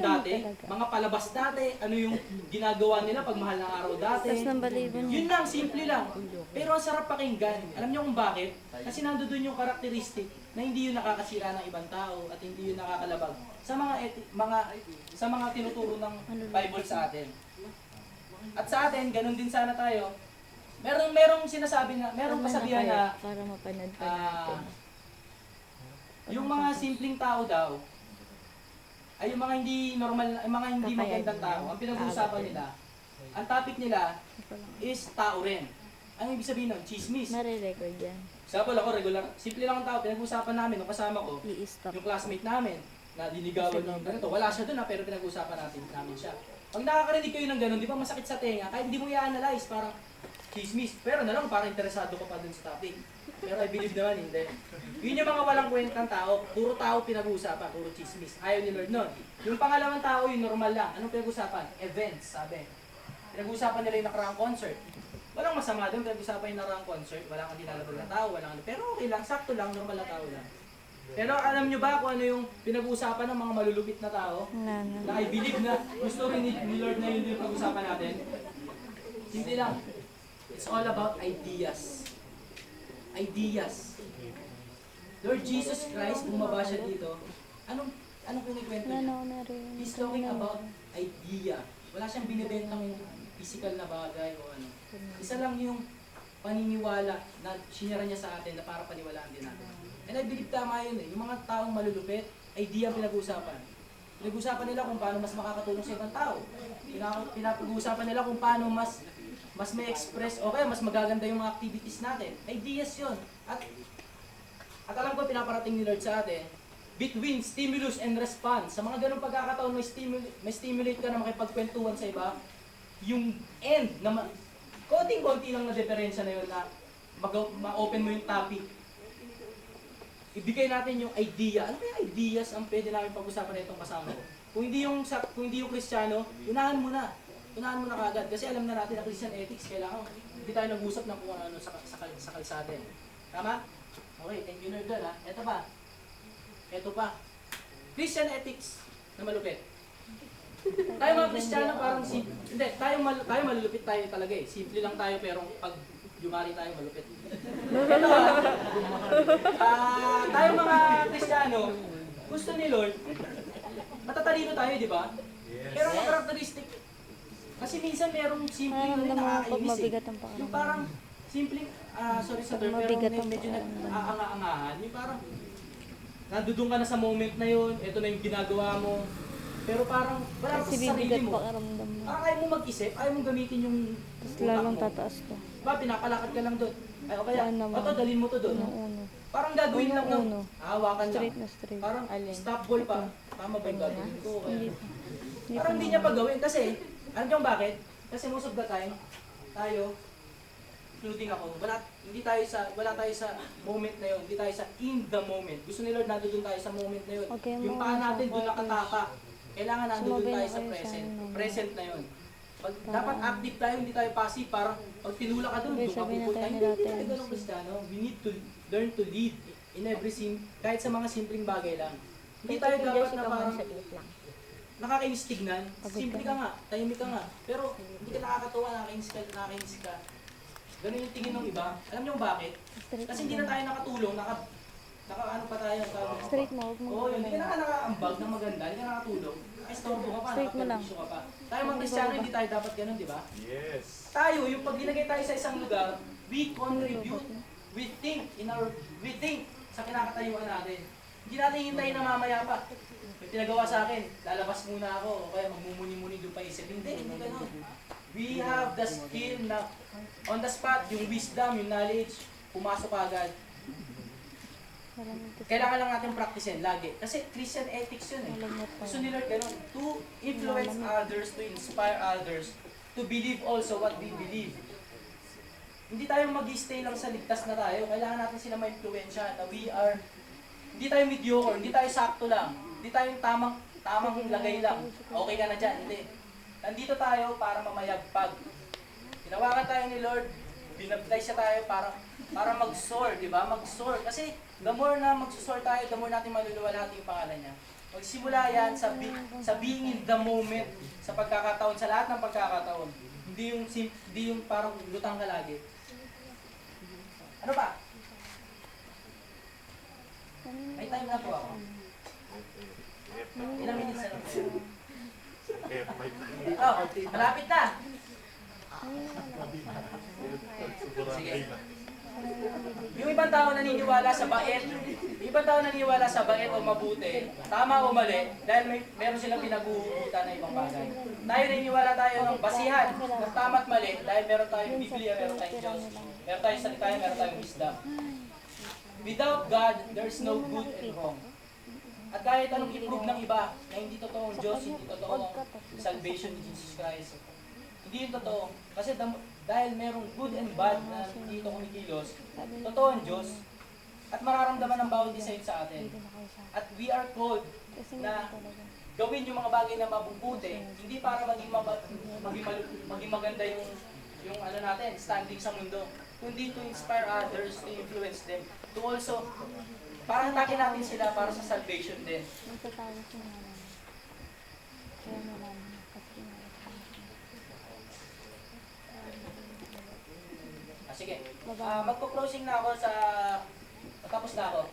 dati, mga palabas dati, ano yung ginagawa nila pag mahal ng araw dati. Tapos ng baliban Yun lang, simple lang. Pero ang sarap pakinggan. Alam niyo kung bakit? Kasi nandoon yung karakteristik na hindi yun nakakasira ng ibang tao at hindi yun nakakalabag sa sa mga tinuturo ng Bible sa atin. At sa atin, ganun din sana tayo. Merong sinasabi na, merong kasabihan na para mapanood pa natin. yung mga simpleng tao daw ay yung mga hindi normal, yung mga hindi magandang tao. Ang pinag-uusapan nila, ang topic nila is tao rin. Ang ibig sabihin nun? Chismis. Nare-record yan. Example ako, regular, simple lang ang tao. Pinag-uusapan namin, nung kasama ko, I-stop. yung classmate namin, na dinigawan ng ganito. Wala siya doon pero pinag-uusapan namin siya. Pag nakakarinig kayo ng ganun, di ba masakit sa tenga, kahit hindi mo i-analyze, parang chismis. Pero na lang, parang interesado ka pa dun sa topic. Pero I believe naman, hindi. Yun yung mga walang kwentang tao, puro tao pinag-uusapan, puro chismis. Ayaw ni Lord nun. Yung pangalawang tao, yung normal lang. Anong pinag-uusapan? Events, sabi. Pinag-uusapan nila yung nakaraang concert. Walang masama doon, pinag-uusapan yung nakaraang concert. Wala kang dinalabag na tao, pero okay lang, sakto lang, normal na tao lang. Pero alam nyo ba kung ano yung pinag-uusapan ng mga malulupit na tao? Wala na. Na I believe na gusto rin ni Lord na yun yung pag-usapan natin. Simple lang. It's all about ideas. Ideas. Lord Jesus Christ, bumaba siya dito. Anong kinikwento Wala na niya? ako narinig. He's talking about idea. Wala siyang binibentang physical na bagay o ano. Isa lang yung paniniwala na sinira niya sa atin na para paniwalaan din natin. And I believe tama yun Yung mga taong malulupit, idea ang pinag-uusapan. Pinag-uusapan nila kung paano mas makakatulong sa ibang tao. Pinag-uusapan nila kung paano mas may express o kaya mas magaganda yung mga activities natin. Ideas yun. At alam ko pinaparating ni Lord sa atin, between stimulus and response, sa mga ganung pagkakataon may stimulate ka na makipagkwentuhan sa iba, yung end na konting-konti lang na diferensya na yun na ma-open mo yung topic. Ibigay natin yung idea. Ano ba yung ideas ang pwede namin pag-usapan na itong kasama ko? Kung hindi yung Kristiyano, unahan mo na. Unahan mo na kagad. Kasi alam na natin na Christian ethics, kailangan hindi tayo nag-usap ng kung ano sa kalsada. Tama? Okay, thank you Lord God ha. Ito pa. Christian ethics na malupit. Tayo mga Kristiyano parang hindi, tayo malulupit tayo talaga Simple lang tayo pero pag yumari tayo malupit. Ito tayo mga Kristiyano, gusto ni Lord, matatalino tayo, di ba? Pero ang karakteristik, kasi minsan merong simpleng rin nakakainis mabigat ang pakiramdam. Yung parang simpleng, sorry sa term, pero Mabigat ang medyo pakiramdam. nag-aanga-angahan. Yung parang, nandudong ka na sa moment na yun, ito na yung ginagawa mo. Pero parang, wala ka Kasi sa sarili bibigat mo. pakiramdam mo. Parang ayaw mo mag-isip, ayaw mo gamitin yung Tapos utak lalong mo. tataas ka. Diba, pinapalakad ka lang doon. Ay, o kaya, Saan naman? o to, dalhin mo to doon. Uno-uno. Parang gagawin lang ng Uno-uno. hawakan lang. Straight na straight. Parang Alin? stop ball pa. Tama ba yung gagawin ko? O kaya- Hindi pa. Parang hindi niya pa gawin kasi, alam niyo bakit? Kasi most of the time, tayo, including ako, wala tayo sa moment na yun, hindi tayo sa in the moment. Gusto ni Lord nandoon tayo sa moment na yun. Okay, Yung mga paa natin doon supporters. nakatapa. Kailangan nandoon Sumabay tayo na sa kayo sa present. ano. Present na yun. Dapat active tayo, hindi tayo passive. Parang pag tinula ka doon, Okay, doon ka sabihin na pupunta. tayo Hindi nila tayo tayo. ganun Kristiyano. We need to learn to lead in every kahit sa mga simpleng bagay lang. Hindi tayo dapat na parang nakakainis tignan. Simple ka nga, tahimik ka nga. Pero hindi ka nakakatuwa, nakakainis ka. Ganun yung tingin ng iba. Alam niyo bakit? Kasi hindi na tayo nakatulong, nakaano pa tayo. Straight mo, huwag mo. Oo, hindi ka nakaambag ng maganda, hindi ka nakatulog. Ay, storbo ka pa, Straight mo lang. nakapag-issue ka pa. Tayo mga Kristiyano, hindi tayo dapat ganun, di ba? Yes. Tayo, yung pag nilagay tayo sa isang lugar, we contribute, we think sa kinakatayuan natin. Hindi natin hintayin na mamaya pa. May pinagawa sa akin, lalabas muna ako, o kaya magmumuni-muni doon pa isip. Hindi ganun. We have the skill na on the spot, yung wisdom, yung knowledge, pumasok agad. Kailangan lang natin practicein lagi. Kasi Christian ethics yun eh. Gusto ni Lord ganun. To influence others, to inspire others, to believe also what we believe. Hindi tayo mag-stay lang sa ligtas na tayo. Kailangan natin sila ma-influensya na we are, hindi tayo mediocre, hindi tayo sakto lang. Hindi tayo yung tamang lagay lang. Okay ka na dyan. Hindi. Nandito tayo para mamayagpag. Tinawagan tayo ni Lord, binaptize siya tayo para mag-soar, di ba? Mag-soar. Kasi the more na mag-soar tayo, the more natin maluluwalhati yung pangalan niya. Magsimula yan sa being in the moment, sa pagkakataon, sa lahat ng pagkakataon. Hindi yung parang lutang ka lagi. Ano pa? May time na po ako. Ilang minutes na lang po? Oh, malapit na. Sige. Yung ibang tao naniniwala sa bait, o mabuti, tama o mali, dahil meron silang pinag-uugutan na ibang bagay. Tayo naniniwala tayo ng basihan, ng tama at mali, dahil meron tayong Biblia, meron tayong Diyos, meron tayong salita, meron tayong wisdom. Without God, there is no good and wrong. At kahit anong i-prove ng iba na hindi totoong Diyos, hindi totoong salvation ni Jesus Christ, hindi yun totoo. Kasi dahil merong good and bad na dito kumikilos, totoo ang Diyos. At mararamdaman ng bawat isa yun sa atin. At we are called na gawin yung mga bagay na mabubuti, hindi para maging maganda yung ano natin, standing sa mundo, kundi to inspire others, to influence them, to also, para hatakin natin sila para sa salvation din. Magtatawag siya nga lang. Kaya nalaman kasi Sige, magpo-closing na ako sa, tapos na ako.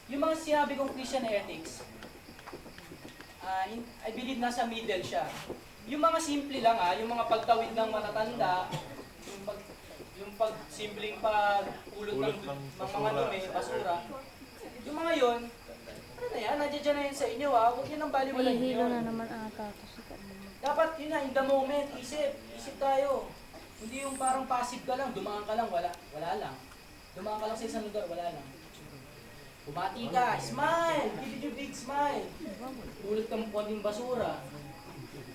Yung mga sinabi kong Christian ethics, I believe nasa middle siya. Yung mga simple lang yung mga pagtawid ng matatanda, yung simpleng pagpulot ng mga dumi, basura. Yung mga yon, ano na yan, nandiyan na yan sa inyo huwag yun ang baliwalan may hilo yun. na naman ata. Dapat yun na, in the moment, isip tayo. Hindi yung parang passive ka lang, dumaan ka lang, wala lang. Dumaan ka lang sa isang lugar, wala lang. Bumati ka, smile! Give you big smile. Tulad ka ng konting basura.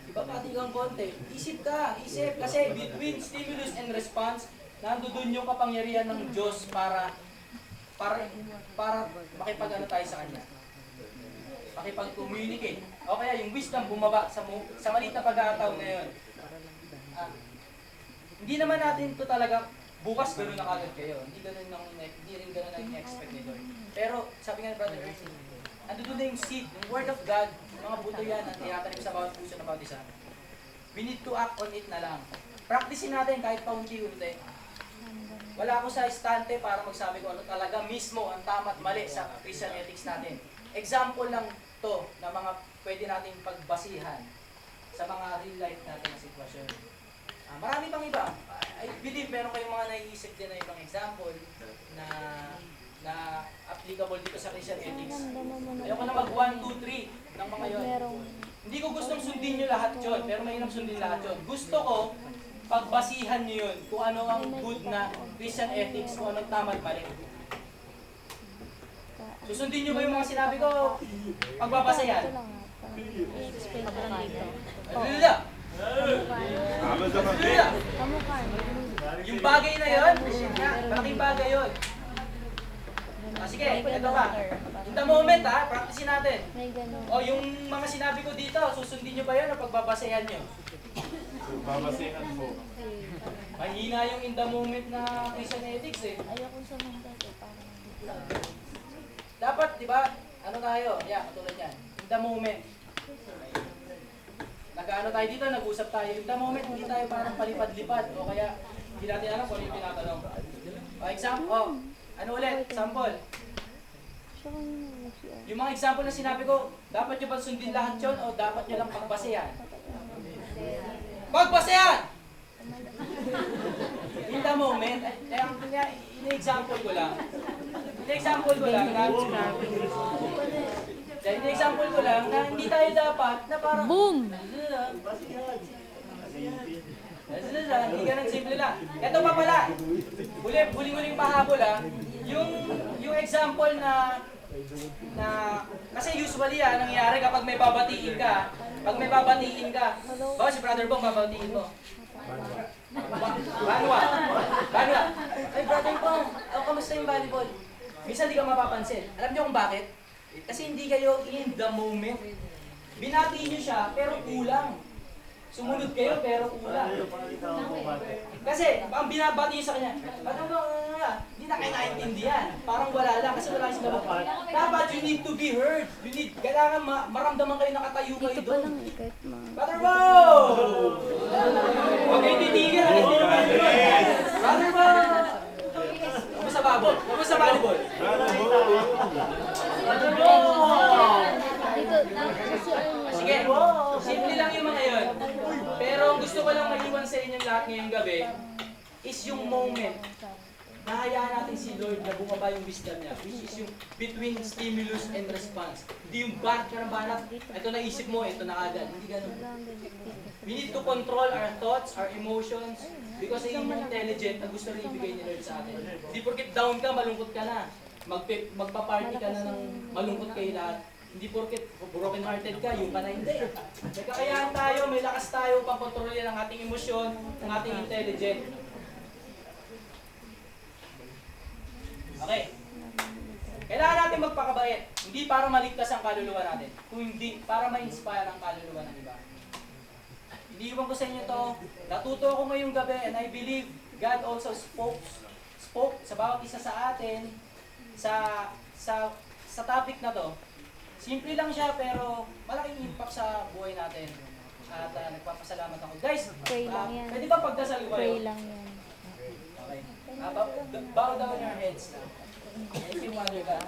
Ibabati kang konti. Isip ka, isip. Kasi between stimulus and response, nandoon yung kapangyarihan ng Diyos para makipag-ano tayo sa Kanya. Makipag-communicate. O kaya yung wisdom bumaba sa maliit na pagkakataon na yun. Hindi naman natin ito talaga bukas gano'n na kagad kayo. Hindi rin gano'n ang in-expect ni Lord. Pero sabi nga ni Brother Ernie, andun na yung seed, yung word of God, mga buto yan ang tinatanim sa bawat puso ng bawat isa. We need to act on it na lang. Practicein natin kahit paunti-unti. Wala ako sa istante para magsabi ko ano talaga mismo ang tama at mali sa Christian ethics natin. Example lang to na mga pwede natin pagbasihan sa mga real life natin na sitwasyon. Marami pang iba. I believe meron kayong mga naiisip din na ibang example na applicable dito sa Christian ethics. Ayoko na mag 1, 2, 3 ng mga yon. Hindi ko gustong sundin nyo lahat yun, pero mahirap sundin lahat yun. Gusto ko, pagbasihan nyo yun kung ano ang good na Christian ethics, kung anong tama at mali. Susundin nyo ba yung mga sinabi ko? Pagbabasa yan. I-explain ko lang dito. Alila! Kamukha. Yung bagay na yun, malaking bagay yun. Sige, ito pa. In the moment practicein natin. May ganun. O yung mga sinabi ko dito, susundin nyo ba yan o pagbabasayan nyo? Babasihan mo. Mahina yung in the moment na Christian ethics eh. Ayoko sa mga dito. Dapat, di ba, ano tayo? Katulad yan. In the moment. Nag-ano tayo dito, nag-usap tayo. In the moment, hindi tayo parang palipad-lipad. O kaya, hindi natin alam kung ano yung tinatanong. Example, ano ulit? Sample. Siya ko yung CR. Yung mga example na sinabi ko, dapat nyo ba sundin lahat yun o dapat nyo lang pagbasehan? Pagbasehan! In the moment, in-example ko lang. In-example ko lang na in-example ko lang na hindi tayo dapat na parang Boom! hindi ganun simple lang. Ito pa pala. Huling pahabol yung example na kasi usually nangyayari kapag may babatiin ka, si Brother Bong babatiin mo. Banwa. Ay, Brother Bong, kamusta yung volleyball? Minsan di ka mapapansin. Alam niyo kung bakit? Kasi hindi kayo in the moment. Binati niyo siya, pero kulang. Sumunod kayo, pero kulang. Kasi, ang binabati niyo sa kanya, hindi na kayo naintindihan. Parang wala lang, kasi wala siyang dapat. Dapat, you need to be heard. Kailangan maramdaman kayo nakatayo kayo Dito pa doon. lang ikot mga... Brother Bo! Huwag kayo titigil. Brother Bo! Kamusta babol? Kamusta volleyball? Brother Bo! Dito, sa CR niya. Sige, simple lang yung mga yun. Pero ang gusto ko lang maiwan sa inyong lahat ngayong gabi is yung moment na hayaan natin si Lord na bumaba yung wisdom niya, which is yung between stimulus and response. Hindi yung banat ka ng banat, ito na isip mo, ito na agad. Hindi ganun. We need to control our thoughts, our emotions, because ay yung intelligent na gusto rin ibigay ni Lord sa atin. Hindi porket down ka, malungkot ka na. Magpa-party ka na ng malungkot kayo lahat. Hindi porket broken hearted ka, yung ka na hindi. May kakayahan tayo, may lakas tayo upang kontrolin ang ating emosyon, ang ating intelligent. Okay. Kailangan natin magpakabait. Hindi para maligtas ang kaluluwa natin, kundi para ma-inspire ang kaluluwa ng iba. Iniiwan ko sa inyo to. Natuto ako ngayong gabi and I believe God also spoke sa bawat isa sa atin sa topic na to. Simple lang siya pero malaking impact sa buhay natin. At nagpapasalamat ako. Guys, Pray lang yan. pwede ba pagdasal ko kayo? Pray lang yan. Okay. Bow down your heads now. Thank you, Mother God.